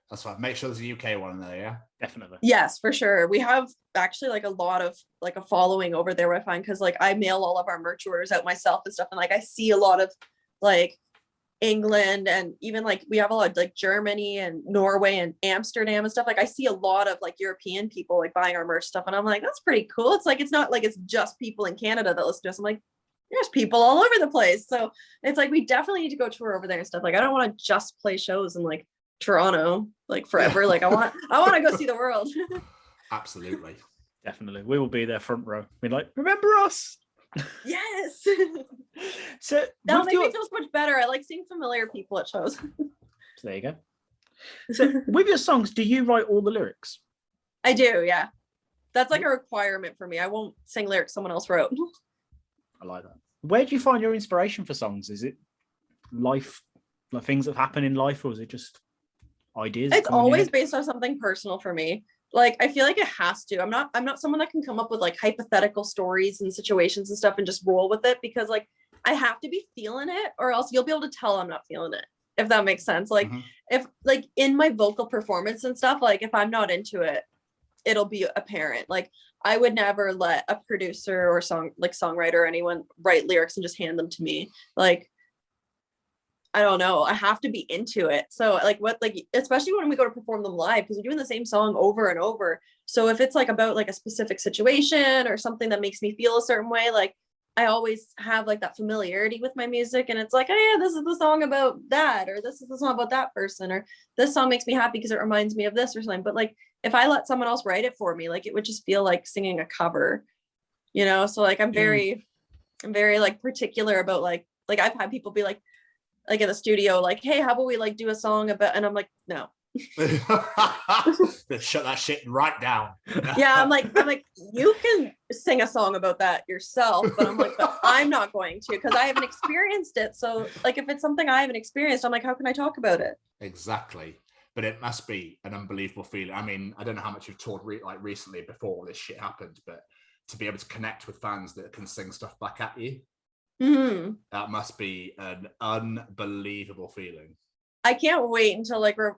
That's fine. Make sure there's a UK one in there, yeah? Definitely. Yes, for sure. We have actually like a lot of like a following over there, I find, because like I mail all of our merch orders out myself and stuff. And like I see a lot of like England and even like we have a lot of like Germany and Norway and Amsterdam and stuff. Like I see a lot of like European people like buying our merch stuff. And I'm like, that's pretty cool. It's like, it's not like it's just people in Canada that listen to us. I'm like, there's people all over the place. So it's like, we definitely need to go tour over there and stuff. Like, I don't want to just play shows in like Toronto like forever. Like I want to go see the world. Absolutely. Definitely. We will be there front row. We're like, remember us? Yes. So that'll make me feel so much better. I like seeing familiar people at shows. So there you go. So with your songs, do you write all the lyrics? I do, yeah. That's like a requirement for me. I won't sing lyrics someone else wrote. I like that. Where do you find your inspiration for songs? Is it life, like things that happen in life, or is it just ideas? It's always based on something personal for me. Like I feel like it has to. I'm not someone that can come up with like hypothetical stories and situations and stuff and just roll with it, because like I have to be feeling it, or else you'll be able to tell I'm not feeling it, if that makes sense. Like if like in my vocal performance and stuff, like if I'm not into it, it'll be apparent. Like I would never let a producer or songwriter or anyone write lyrics and just hand them to me. Like I don't know. I have to be into it. So like especially when we go to perform them live, because we're doing the same song over and over. So if it's like about like a specific situation or something that makes me feel a certain way, like I always have like that familiarity with my music, and it's like, oh yeah, this is the song about that, or this is the song about that person, or this song makes me happy because it reminds me of this or something. But like if I let someone else write it for me, like it would just feel like singing a cover. you know? So like, I'm very like particular about like I've had people be like in the studio, like, hey, how about we like do a song about, and I'm like, no. Shut that shit right down. Yeah, I'm like, you can sing a song about that yourself, but I'm like, but I'm not going to, because I haven't experienced it. So like, if it's something I haven't experienced, I'm like, how can I talk about it? Exactly. But it must be an unbelievable feeling. I mean, I don't know how much you've toured recently before this shit happened, but to be able to connect with fans that can sing stuff back at you, that must be an unbelievable feeling. I can't wait until like we're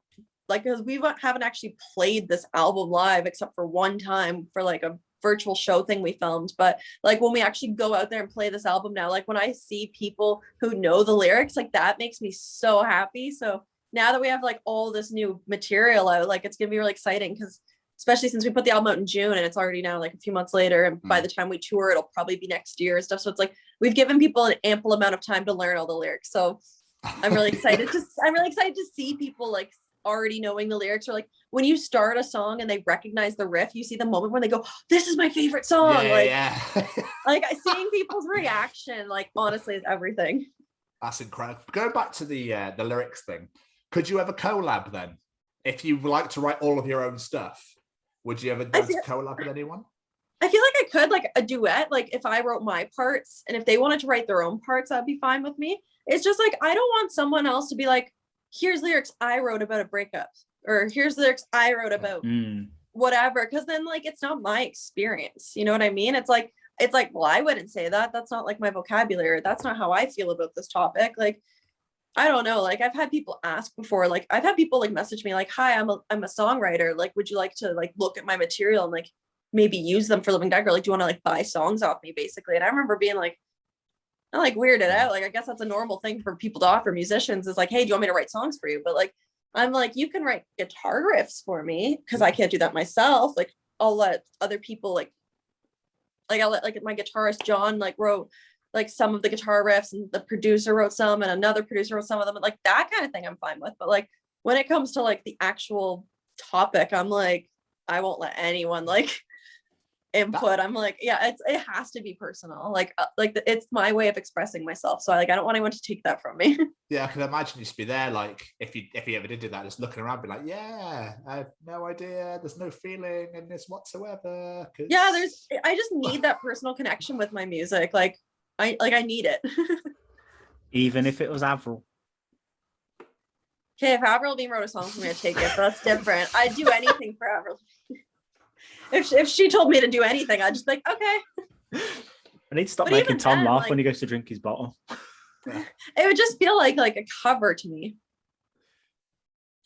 like, because we haven't actually played this album live except for one time for like a virtual show thing we filmed. But like when we actually go out there and play this album now, like when I see people who know the lyrics, like that makes me so happy. So now that we have like all this new material out, like it's gonna be really exciting, because especially since we put the album out in June and it's already now like a few months later, and by the time we tour, it'll probably be next year and stuff. So it's like we've given people an ample amount of time to learn all the lyrics. So I'm really excited to see people like already knowing the lyrics, or like when you start a song and they recognize the riff, you see the moment when they go, this is my favorite song. Like seeing people's reaction, like honestly, is everything. That's incredible. Going back to the lyrics thing, could you ever collab then? If you like to write all of your own stuff, would you ever go to collab with anyone? I feel like I could, like a duet, like if I wrote my parts and if they wanted to write their own parts, that'd be fine with me. It's just like, I don't want someone else to be like, here's lyrics I wrote about a breakup, or here's lyrics I wrote about whatever. Cause then like, it's not my experience. You know what I mean? It's like, well, I wouldn't say that. That's not like my vocabulary. That's not how I feel about this topic. Like, I don't know. Like I've had people ask before, like I've had people like message me like, hi, I'm a songwriter. Like, would you like to like look at my material and like maybe use them for Living Decker? Like, do you want to like buy songs off me basically? And I remember being like, I like weirded out. Like, I guess that's a normal thing for people to offer musicians, is like, hey, do you want me to write songs for you? But like, I'm like, you can write guitar riffs for me, because I can't do that myself. Like, I'll let other people like I'll let like my guitarist John like wrote like some of the guitar riffs, and the producer wrote some, and another producer wrote some of them, and like that kind of thing I'm fine with. But like when it comes to like the actual topic, I'm like, I won't let anyone like input. I'm like, yeah, it has to be personal. Like it's my way of expressing myself. So I don't want anyone to take that from me. Yeah, I can imagine you to be there, like if you ever did do that, just looking around, be like, yeah, I have no idea. There's no feeling in this whatsoever. Yeah, I just need that personal connection with my music. Like I need it. Even if it was Avril. Okay, if Avril Lavigne wrote a song for me, I'd take it. But that's different. I'd do anything for Avril. If she told me to do anything, I'd just be like, okay. I need to stop making Tom laugh when he goes to drink his bottle. It would just feel like a cover to me.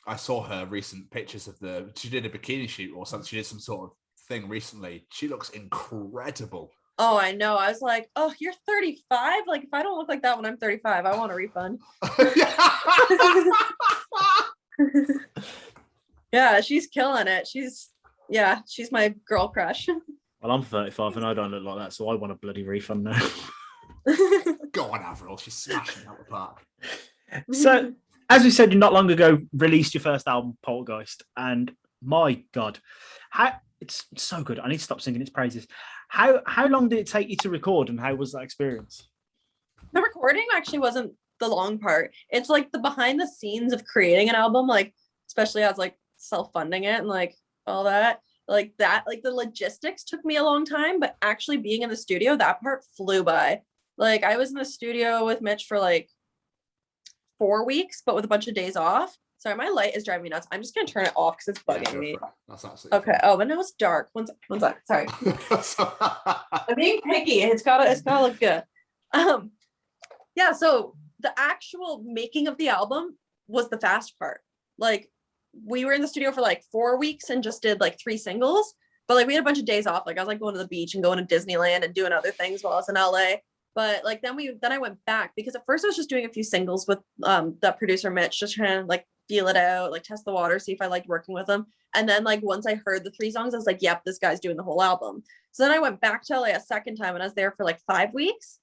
I saw her recent pictures of she did a bikini shoot or something. She did some sort of thing recently. She looks incredible. Oh, I know. I was like, oh, you're 35? Like, if I don't look like that when I'm 35, I want a refund. Yeah, she's killing it. She's my girl crush. Well, I'm 35 and I don't look like that, so I want a bloody refund now. Go on, Avril. She's smashing out the park. So, as we said, you not long ago released your first album, Poltergeist, and my God, it's so good. I need to stop singing its praises. How long did it take you to record, and how was that experience? The recording actually wasn't the long part. It's like the behind the scenes of creating an album, like especially as like self-funding it and like all that. Like the logistics took me a long time, but actually being in the studio, that part flew by. Like I was in the studio with Mitch for like 4 weeks, but with a bunch of days off. Sorry, my light is driving me nuts. I'm just gonna turn it off because it's bugging me. That's absolutely okay. Fine. Oh, but now it's dark. One sec. Sorry. I'm being picky. It's gotta look good. Yeah. So the actual making of the album was the fast part. Like we were in the studio for like 4 weeks and just did like 3 singles. But like we had a bunch of days off. Like I was like going to the beach and going to Disneyland and doing other things while I was in LA. But like then I went back, because at first I was just doing a few singles with the producer Mitch, just trying to like feel it out, like test the water, see if I liked working with him. And then like once I heard the 3 songs, I was like, yep, this guy's doing the whole album. So then I went back to LA a second time, and I was there for like 5 weeks.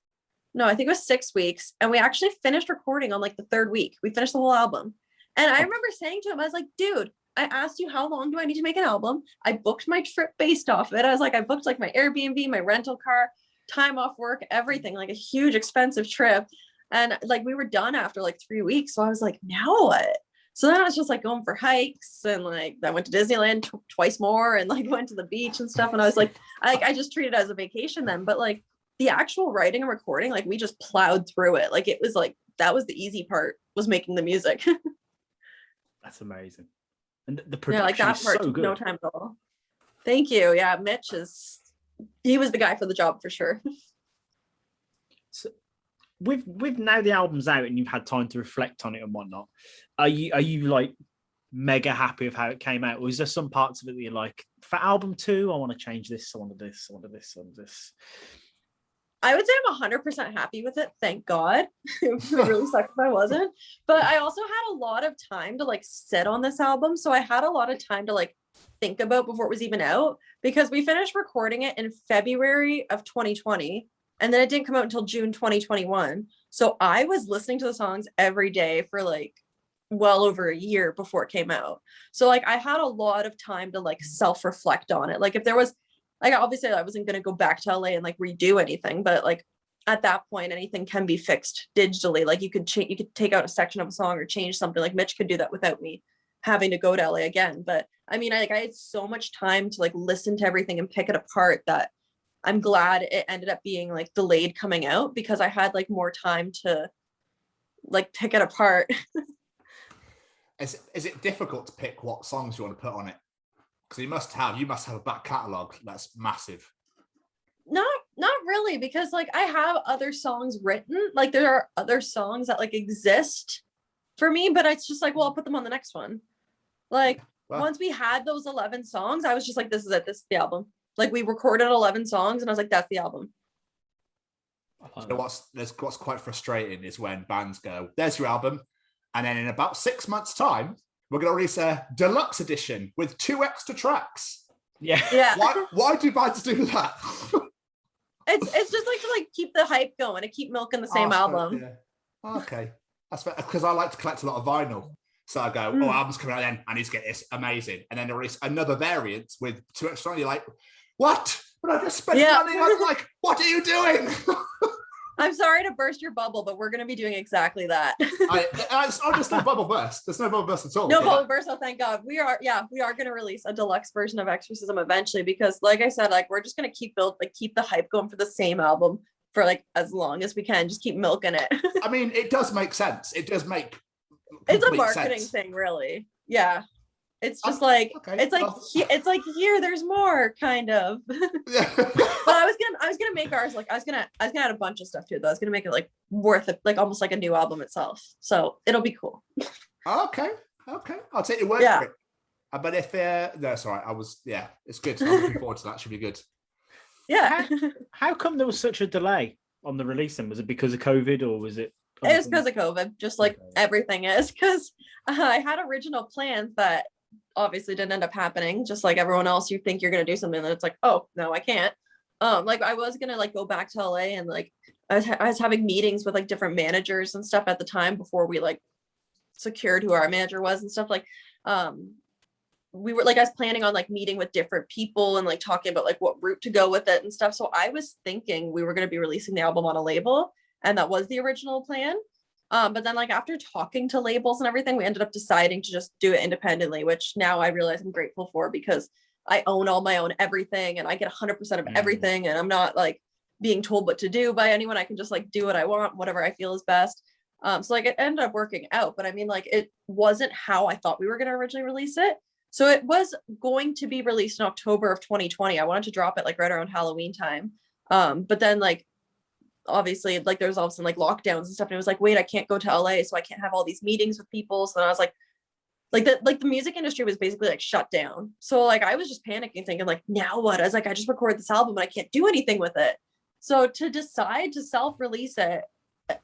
No, I think it was 6 weeks. And we actually finished recording on like the 3rd week. We finished the whole album. And I remember saying to him, I was like, dude, I asked you, how long do I need to make an album? I booked my trip based off of it. I was like, I booked like my Airbnb, my rental car, time off work, everything, like a huge expensive trip. And like we were done after like 3 weeks. So I was like, now what? So then I was just like going for hikes, and like I went to Disneyland twice more, and like went to the beach and stuff. And I was like, I just treated it as a vacation then. But like the actual writing and recording, like we just plowed through it. Like it was like, that was the easy part, was making the music. That's amazing. And the production like that is part so took good. no time at all. Thank you. Yeah, he was the guy for the job for sure. So with now the album's out and you've had time to reflect on it and whatnot, are you like mega happy with how it came out? Or is there some parts of it that you're like, for album 2, I want to change this, I want this, I want this, I want this? I would say I'm 100% happy with it. Thank God. It would really suck if I wasn't. But I also had a lot of time to like sit on this album. So I had a lot of time to like think about before it was even out, because we finished recording it in February of 2020. And then it didn't come out until June 2021. So I was listening to the songs every day for like well over a year before it came out. So like I had a lot of time to like self-reflect on it. Like if there was, like obviously I wasn't going to go back to LA and like redo anything, but like at that point anything can be fixed digitally. Like you could take out a section of a song or change something. Like Mitch could do that without me having to go to LA again. But I mean, I had so much time to like listen to everything and pick it apart that I'm glad it ended up being like delayed coming out, because I had like more time to like pick it apart. Is it difficult to pick what songs you want to put on it? Because you must have a back catalogue that's massive. Not really, because like I have other songs written. Like there are other songs that like exist for me, but it's just like, well, I'll put them on the next one. Like once we had those 11 songs, I was just like, this is it. This is the album. Like we recorded 11 songs, and I was like, that's the album. So what's quite frustrating is when bands go, there's your album, and then in about 6 months' time, we're going to release a deluxe edition with 2 extra tracks. Yeah. Why do bands do that? It's just like to like keep the hype going and keep milking the same album. Yeah. Okay, that's fair, because I like to collect a lot of vinyl. So I go, album's coming out then, I need to get this, amazing. And then they release another variant with 2 extra. You're like, what? But I just spent money. I'm like, what are you doing? I'm sorry to burst your bubble, but we're going to be doing exactly that. It's just no bubble burst. There's no bubble burst at all. No bubble burst. Oh, thank God. We are going to release a deluxe version of Exorcism eventually, because like I said, like we're just going to keep the hype going for the same album for like as long as we can. Just keep milking it. I mean, it does make sense. It does make it's a marketing thing, really. Yeah. It's just like, okay. It's like here, there's more kind of. Yeah. But I was gonna make ours like I was gonna add a bunch of stuff to it though. I was gonna make it like worth it, like almost like a new album itself. So it'll be cool. Okay, I'll take your word for it. But if no, sorry, it's good. I'm looking forward to that. Should be good. Yeah. How come there was such a delay on the releasing? Was it because of COVID, or was it? It was because of COVID, just like everything is. Because I had original plans that obviously didn't end up happening. Just like everyone else, you think you're gonna do something, and it's like, oh no, I can't. Like I was gonna like go back to LA, and like I was having meetings with like different managers and stuff at the time before we like secured who our manager was and stuff. Like we were like, I was planning on like meeting with different people and like talking about like what route to go with it and stuff. So I was thinking we were going to be releasing the album on a label, and that was the original plan. But then like after talking to labels and everything, we ended up deciding to just do it independently, which now I realize I'm grateful for, because I own all my own everything and I get 100% of everything. And I'm not like being told what to do by anyone. I can just like do what I want, whatever I feel is best. So like it ended up working out, but I mean, like it wasn't how I thought we were going to originally release it. So it was going to be released in October of 2020. I wanted to drop it like right around Halloween time. But then like, obviously like there was all of a sudden like lockdowns and stuff. And it was like, wait, I can't go to LA. So I can't have all these meetings with people. So then I was like the music industry was basically like shut down. So like, I was just panicking thinking like, now what? I was like, I just recorded this album and I can't do anything with it. So to decide to self-release it,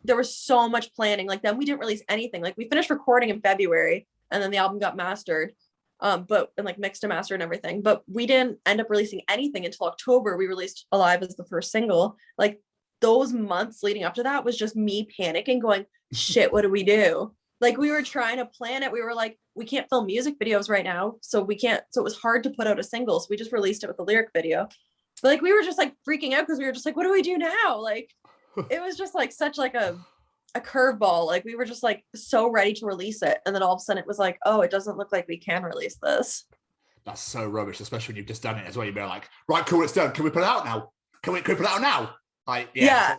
there was so much planning. Like then we didn't release anything. Like we finished recording in February and then the album got mastered. And like mixed and mastered and everything, but we didn't end up releasing anything until October. We released Alive as the first single. Like those months leading up to that was just me panicking, going, shit, what do we do? Like we were trying to plan it. We were like, we can't film music videos right now. So we can't, so it was hard to put out a single. So we just released it with the lyric video. But like, we were just like freaking out because we were just like, what do we do now? Like, it was just like such like a curveball. Like we were just like so ready to release it. And then all of a sudden it was like, oh, it doesn't look like we can release this. That's so rubbish, especially when you've just done it as well. You'd be like, right, cool, it's done. Can we put it out now? Can we put it out now? Like, yeah.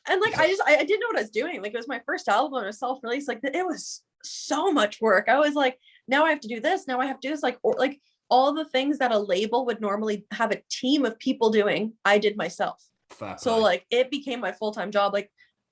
And like, I didn't know what I was doing. Like it was my first album, it was self-release. Like it was so much work. I was like, now I have to do this. Now I have to do this. Like, or like all the things that a label would normally have a team of people doing, I did myself. So like it became my full-time job, like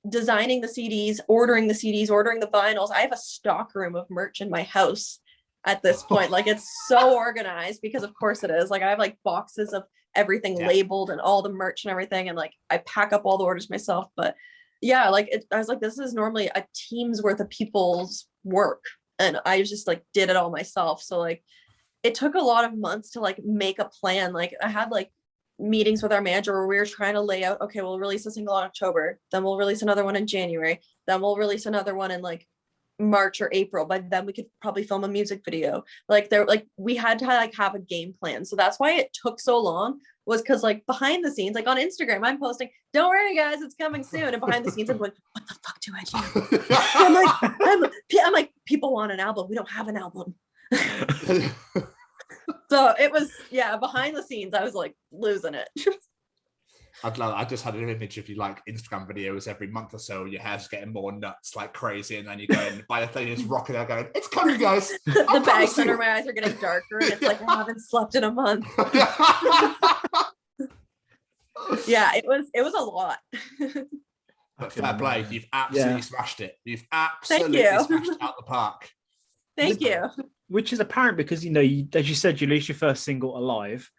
designing the CDs, ordering the vinyls. I have a stock room of merch in my house at this point. Like it's so organized because of course it is. Like I have like boxes of everything labeled and all the merch and everything. And like, I pack up all the orders myself, but yeah, like I was like, this is normally a team's worth of people's work. And I just like did it all myself. So like, it took a lot of months to like make a plan. Like I had like meetings with our manager where we were trying to lay out, okay, we'll release a single in October, then we'll release another one in January, then we'll release another one in like March or April. By then we could probably film a music video. Like we had to like have a game plan. So that's why it took so long, was because like behind the scenes, like on Instagram, I'm posting, don't worry guys, it's coming soon. And behind the scenes, I'm like, what the fuck do I do? I'm like, people want an album. We don't have an album. So it was, behind the scenes, I was like losing it. I just had an image of you like Instagram videos every month or so. Your hair's getting more nuts like crazy, and then you're going by the thing, just rocking out, going, "It's coming, guys." The bags under my eyes are getting darker, and it's like I haven't slept in a month. Yeah, it was a lot. But fair play, you've absolutely smashed it. You've absolutely smashed it out the park. Thank you. Which is apparent because as you said, you released your first single, Alive.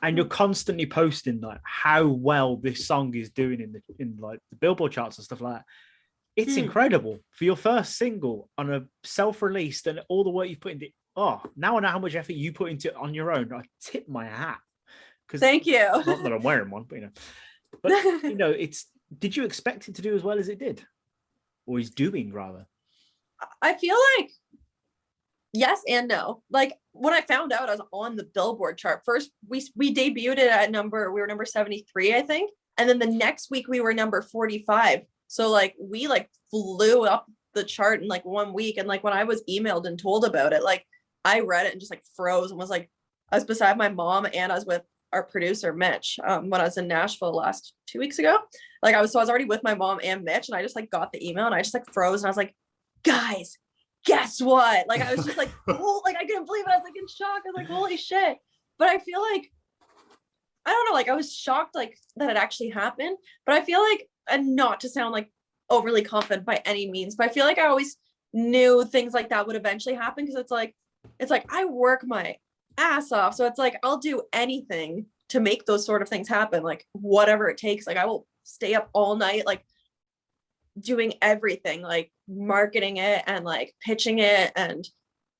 And you're constantly posting like how well this song is doing in like the Billboard charts and stuff like that. It's incredible for your first single on a self-released and all the work you've put into it. Oh, now I know how much effort you put into it on your own. I tip my hat. Thank you. Not that I'm wearing one, but did you expect it to do as well as it did, or is doing rather? I feel like yes and no. Like when I found out I was on the Billboard chart, first we debuted it at we were number 73, I think. And then the next week we were number 45. So like we like flew up the chart in like 1 week. And like when I was emailed and told about it, like I read it and just like froze and was like, I was beside my mom and I was with our producer Mitch when I was in Nashville last 2 weeks ago. Like I was already with my mom and Mitch, and I just like got the email and I just like froze and I was like, guys, guess what? Like I was just like, oh, like I couldn't believe it. I was like in shock. I was like, holy shit. But I feel like, I don't know, like I was shocked like that it actually happened. But I feel like, and not to sound like overly confident by any means, but I feel like I always knew things like that would eventually happen, because it's like I work my ass off. So it's like I'll do anything to make those sort of things happen, like whatever it takes. Like I will stay up all night, like doing everything, like marketing it and like pitching it and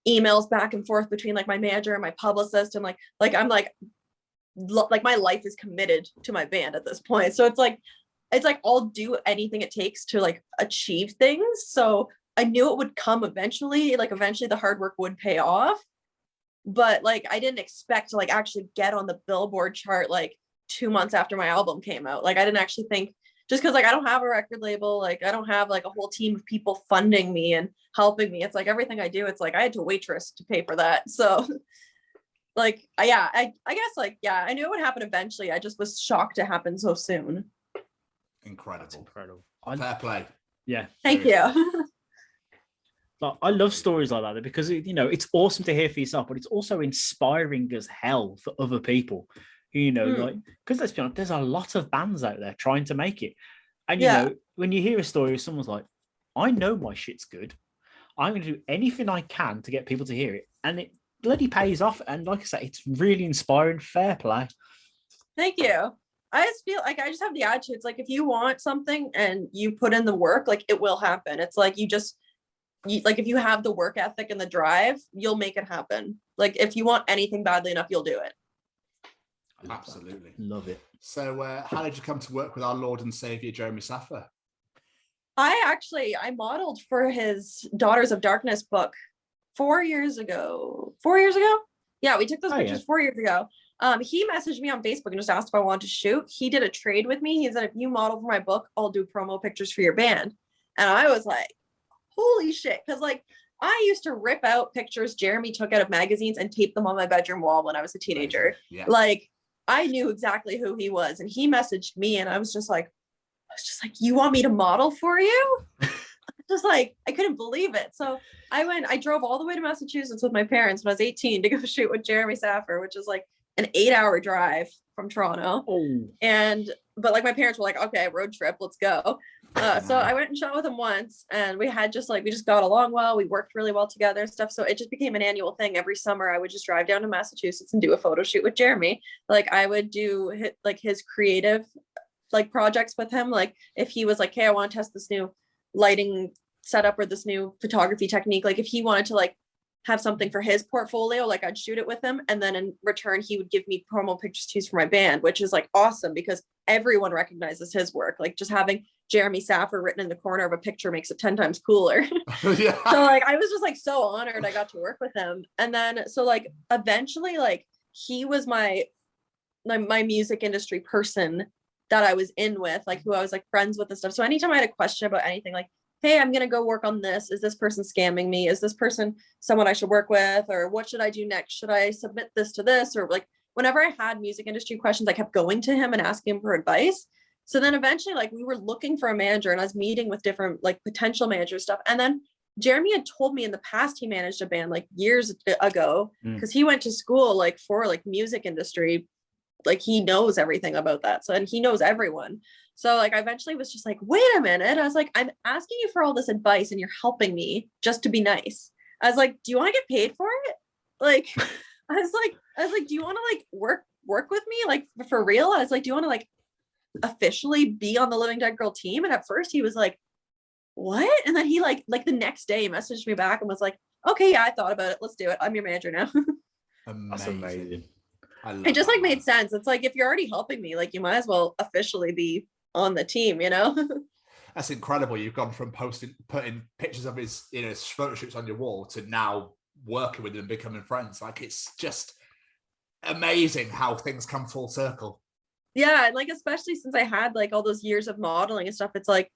emails back and forth between like my manager and my publicist, and like I'm like my life is committed to my band at this point. So it's like I'll do anything it takes to like achieve things. So I knew it would come eventually, like eventually the hard work would pay off, but like I didn't expect to like actually get on the Billboard chart like 2 months after my album came out. Like I didn't actually think, just because like I don't have a record label, like I don't have like a whole team of people funding me and helping me. It's like everything I do, it's like I had to waitress to pay for that. So like I guess like I knew it would happen eventually. I just was shocked it happened so soon. Incredible. Fair play. Yeah. Thank you. Like, I love stories like that because it's awesome to hear for yourself, but it's also inspiring as hell for other people. Like, because let's be honest, there's a lot of bands out there trying to make it. And, when you hear a story where someone's like, I know my shit's good. I'm going to do anything I can to get people to hear it. And it bloody pays off. And like I say, it's really inspiring. Fair play. Thank you. I just feel like I just have the attitude. It's like, if you want something and you put in the work, like it will happen. It's like, like if you have the work ethic and the drive, you'll make it happen. Like if you want anything badly enough, you'll do it. Absolutely. Love it. So how did you come to work with our Lord and Savior, Jeremy Saffer? I modeled for his Daughters of Darkness book 4 years ago. 4 years ago? Yeah, we took those pictures 4 years ago. He messaged me on Facebook and just asked if I wanted to shoot. He did a trade with me. He said, if you model for my book, I'll do promo pictures for your band. And I was like, holy shit. Because like I used to rip out pictures Jeremy took out of magazines and tape them on my bedroom wall when I was a teenager. Yeah. Like I knew exactly who he was. And he messaged me and I was just like, you want me to model for you? Just like, I couldn't believe it. So I drove all the way to Massachusetts with my parents when I was 18 to go shoot with Jeremy Saffer, which is like an 8-hour drive from Toronto. But like my parents were like, okay, road trip, let's go. So I went and shot with him once and we just got along well. We worked really well together and stuff. So it just became an annual thing. Every summer I would just drive down to Massachusetts and do a photo shoot with Jeremy. Like I would do like his creative like projects with him. Like if he was like, hey, I want to test this new lighting setup or this new photography technique. Like if he wanted to like have something for his portfolio, like I'd shoot it with him. And then in return, he would give me promo pictures to use for my band, which is like awesome because everyone recognizes his work. Like just having Jeremy Saffer written in the corner of a picture makes it 10 times cooler. Yeah. So like, I was just like so honored I got to work with him. And then, so like, eventually like he was my music industry person that I was in with, like who I was like friends with and stuff. So anytime I had a question about anything, like, hey, I'm going to go work on this. Is this person scamming me? Is this person someone I should work with? Or what should I do next? Should I submit this to this? Or like, whenever I had music industry questions, I kept going to him and asking him for advice. So then eventually, like we were looking for a manager and I was meeting with different like potential manager stuff. And then Jeremy had told me in the past, he managed a band like years ago because he went to school like for like music industry. Like he knows everything about that. So, and he knows everyone. So like, I eventually was just like, wait a minute. I was like, I'm asking you for all this advice and you're helping me just to be nice. I was like, do you want to get paid for it? Like, I was like, do you want to like work with me? Like for real? I was like, do you want to like officially be on the Living Dead Girl team? And at first he was like, what? And then he like the next day he messaged me back and was like, okay, yeah, I thought about it. Let's do it. I'm your manager now. That's amazing. It just like made sense. It's like, if you're already helping me, like you might as well officially be on the team, you know? That's incredible. You've gone from putting pictures of his, his photo shoots on your wall to now working with him and becoming friends. Like, it's just amazing how things come full circle. Yeah. And like, especially since I had like all those years of modeling and stuff, it's like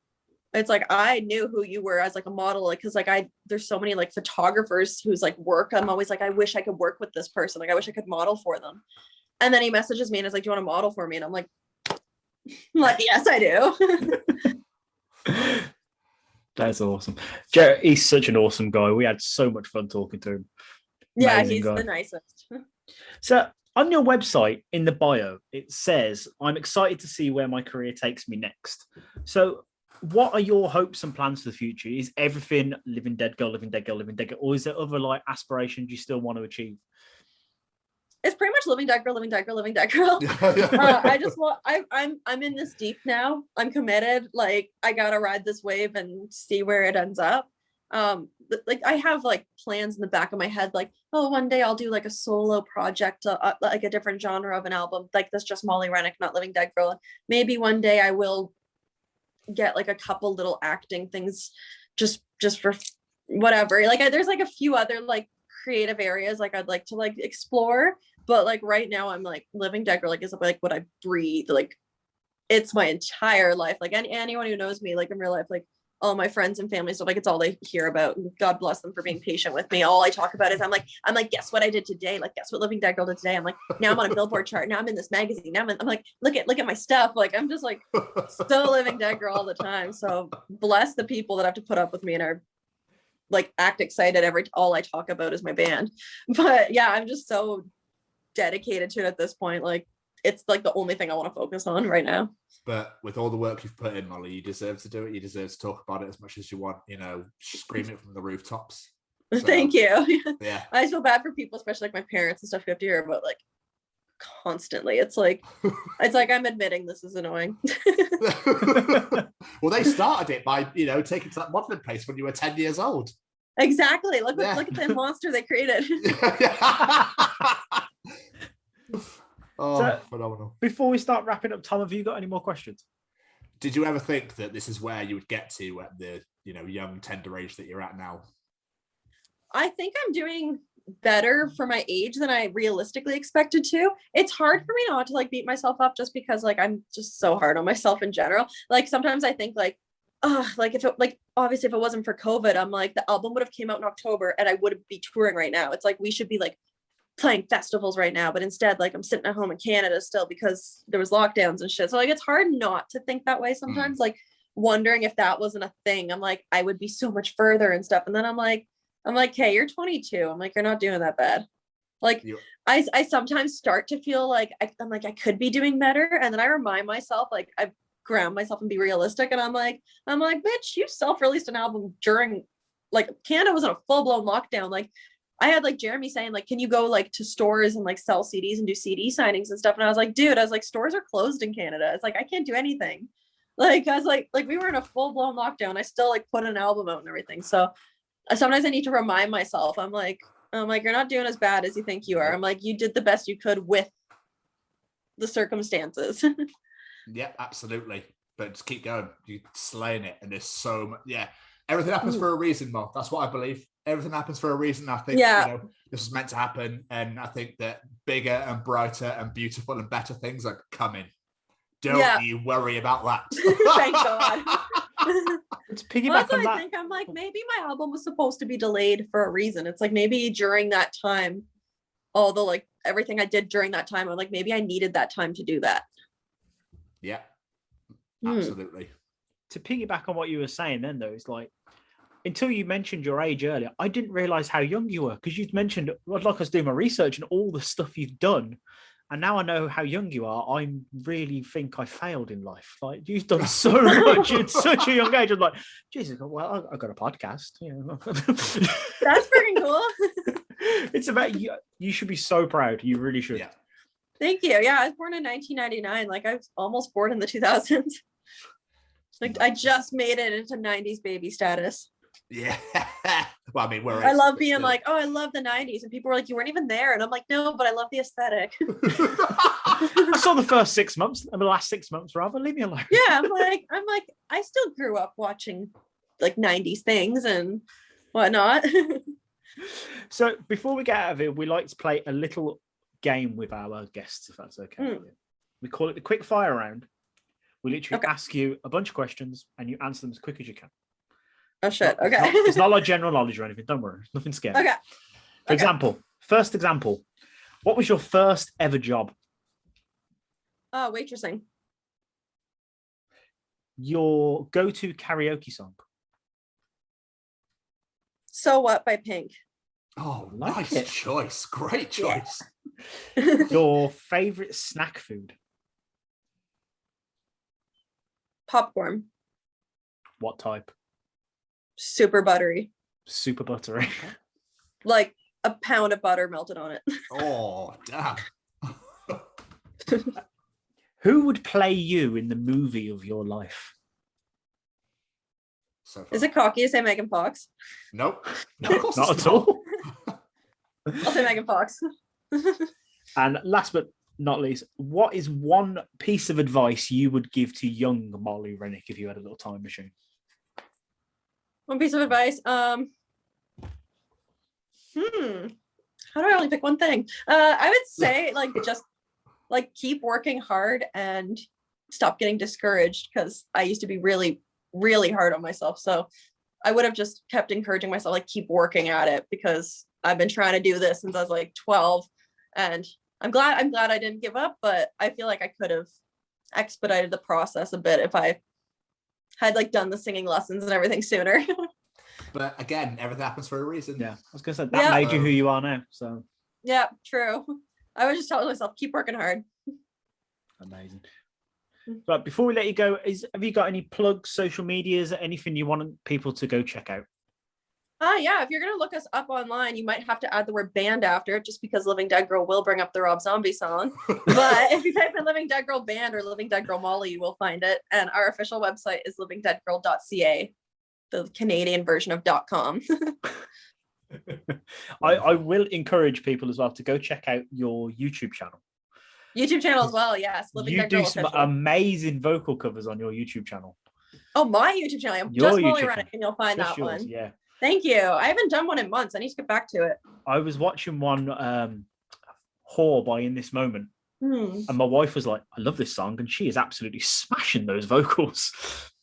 I knew who you were as like a model, like because like there's so many like photographers whose like work I'm always like, I wish I could work with this person, like I wish I could model for them. And then he messages me and is like, do you want to model for me? And I'm like yes, I do. That's awesome. Jared, he's such an awesome guy. We had so much fun talking to him. Yeah, amazing he's guy. The nicest. So on your website, in the bio, it says, I'm excited to see where my career takes me next. So what are your hopes and plans for the future? Is everything Living Dead Girl, Living Dead Girl, Living Dead Girl, or is there other like aspirations you still want to achieve? It's pretty much Living Dead Girl, Living Dead Girl, Living Dead Girl. I just want, I'm in this deep now. I'm committed. Like I gotta ride this wave and see where it ends up. Like I have like plans in the back of my head, like, oh, one day I'll do like a solo project, like a different genre of an album, like that's just Molly Rennick, not Living Dead Girl. Maybe one day I will get like a couple little acting things just for whatever. Like there's like a few other like creative areas like I'd like to like explore, but like right now I'm like Living Dead Girl like is like what I breathe. Like it's my entire life. Like anyone who knows me like in real life, like all my friends and family stuff, like it's all they hear about. And God bless them for being patient with me. All I talk about is I'm like, guess what I did today? Like, guess what Living Dead Girl did today? I'm like, now I'm on a Billboard chart. Now I'm in this magazine. Now I'm like, look at my stuff. Like, I'm just like still Living Dead Girl all the time. So bless the people that have to put up with me and are like act excited all I talk about is my band. But yeah, I'm just so dedicated to it at this point. Like, it's like the only thing I want to focus on right now. But with all the work you've put in, Molly, you deserve to do it. You deserve to talk about it as much as you want, scream it from the rooftops. So, thank you. Yeah. I feel bad for people, especially like my parents and stuff, who have to hear about like constantly. It's like I'm admitting this is annoying. Well, they started it by, taking to that modeling place when you were 10 years old. Exactly. Look at the monster they created. Oh, so, phenomenal. Before we start wrapping up, Tom, have you got any more questions? Did you ever think that this is where you would get to at the, young, tender age that you're at now? I think I'm doing better for my age than I realistically expected to. It's hard for me not to like beat myself up just because like I'm just so hard on myself in general. Like sometimes I think like, like if it like obviously if it wasn't for COVID, I'm like the album would have came out in October and I would be touring right now. It's like we should be like playing festivals right now, but instead like I'm sitting at home in Canada still because there was lockdowns and shit. So like it's hard not to think that way sometimes, like wondering if that wasn't a thing. I'm like, I would be so much further and stuff. And then I'm like, hey, you're 22. I'm like, you're not doing that bad. Like I sometimes start to feel like I'm like, I could be doing better. And then I remind myself, like I ground myself and be realistic. And I'm like, bitch, you self-released an album during like Canada was in a full-blown lockdown. Like I had like Jeremy saying like, can you go like to stores and like sell CDs and do CD signings and stuff? And I was like, dude, stores are closed in Canada. It's like, I can't do anything. Like, I was like we were in a full-blown lockdown. I still like put an album out and everything. So sometimes I need to remind myself, I'm like, you're not doing as bad as you think you are. I'm like, you did the best you could with the circumstances. Yeah, absolutely. But just keep going. You're slaying it. And there's so much. Yeah. Everything happens for a reason, Mo. That's what I believe. Everything happens for a reason. I think, this was meant to happen. And I think that bigger and brighter and beautiful and better things are coming. Don't you worry about that. Thank God. To piggyback on that. I think I'm like, maybe my album was supposed to be delayed for a reason. It's like maybe during that time, all the like everything I did during that time, I'm like, maybe I needed that time to do that. Yeah, absolutely. To piggyback on what you were saying then, though, it's like, until you mentioned your age earlier, I didn't realize how young you were because you'd mentioned, I'd like us doing my research and all the stuff you've done. And now I know how young you are. I really think I failed in life. Like you've done so much at such a young age. I'm like, Jesus, well, I got a podcast. That's freaking cool. It's about you. You should be so proud. You really should. Yeah. Thank you. Yeah, I was born in 1999. Like I was almost born in the 2000s. Like I just made it into 90s baby status. Yeah. Well, I mean, I love being still. Like, oh, I love the 90s. And people were like, you weren't even there. And I'm like, no, but I love the aesthetic. I saw the first 6 months, and the last 6 months, rather. Leave me alone. Yeah, I'm like, I still grew up watching like 90s things and whatnot. So before we get out of it, we like to play a little game with our guests, if that's okay. We call it the quick fire round. We literally ask you a bunch of questions and you answer them as quick as you can. Oh shit. Okay. It's not like general knowledge or anything. Don't worry. Nothing scary. Okay. For example, first example, what was your first ever job? Waitressing. Your go-to karaoke song? So What by Pink. Oh, nice choice. Great choice. Yeah. Your favorite snack food? Popcorn. What type? Super buttery. Super buttery. Like a pound of butter melted on it. Oh, damn. Who would play you in the movie of your life? Is it cocky to say Megan Fox? Nope. No, not at all. I'll say Megan Fox. And last but not least, what is one piece of advice you would give to young Molly Rennick if you had a little time machine? One piece of advice. How do I only pick one thing? I would say just keep working hard and stop getting discouraged, because I used to be really, really hard on myself. So I would have just kept encouraging myself, like keep working at it, because I've been trying to do this since I was like 12, and I'm glad I didn't give up, but I feel like I could have expedited the process a bit if I had like done the singing lessons and everything sooner. But again, everything happens for a reason. Yeah, I was gonna say that made you who you are now. So yeah, true. I was just telling myself, keep working hard. Amazing. But before we let you go, have you got any plugs, social medias, anything you want people to go check out? Yeah, if you're gonna look us up online, you might have to add the word band after it, just because Living Dead Girl will bring up the Rob Zombie song. But if you type in Living Dead Girl Band or Living Dead Girl Molly, you will find it. And our official website is livingdeadgirl.ca, the Canadian version of .com. I will encourage people as well to go check out your YouTube channel. YouTube channel as well. Yes, Living You Dead do Girl some Official. amazing vocal covers on your YouTube channel. Oh, my YouTube channel. I'm Your just Molly YouTube Rennick, and you'll find Just that yours, one. yeah. Thank you. I haven't done one in months. I need to get back to it. I was watching one Whore by In This Moment. And my wife was like, I love this song. And she is absolutely smashing those vocals.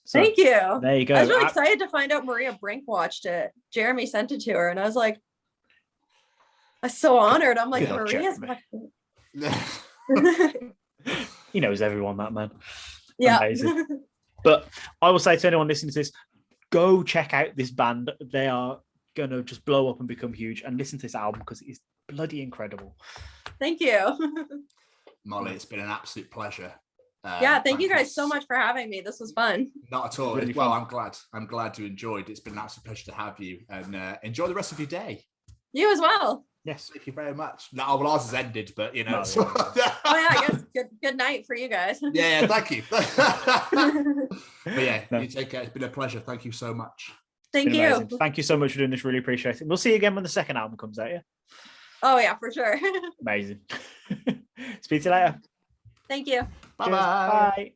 So, thank you. There you go. I was really excited to find out Maria Brink watched it. Jeremy sent it to her. And I was like, I'm so honored. I'm like, Maria's He knows everyone, that man. Yeah. Amazing. But I will say to anyone listening to this, go check out this band. They are going to just blow up and become huge, and listen to this album because it is bloody incredible. Thank you. Molly, it's been an absolute pleasure. Yeah, thank you guys so much for having me. This was fun. Not at all. Really well, fun. I'm glad you enjoyed. It's been an absolute pleasure to have you, and enjoy the rest of your day. You as well. Yes. Thank you very much. No, well, ours has ended, but you know. No, Oh yeah, I guess good night for you guys. Yeah, thank you. But yeah, you take care. It's been a pleasure. Thank you so much. Thank you. Amazing. Thank you so much for doing this. Really appreciate it. We'll see you again when the second album comes out. Yeah. Oh yeah, for sure. Amazing. Speak to you later. Thank you. Bye-bye. Bye.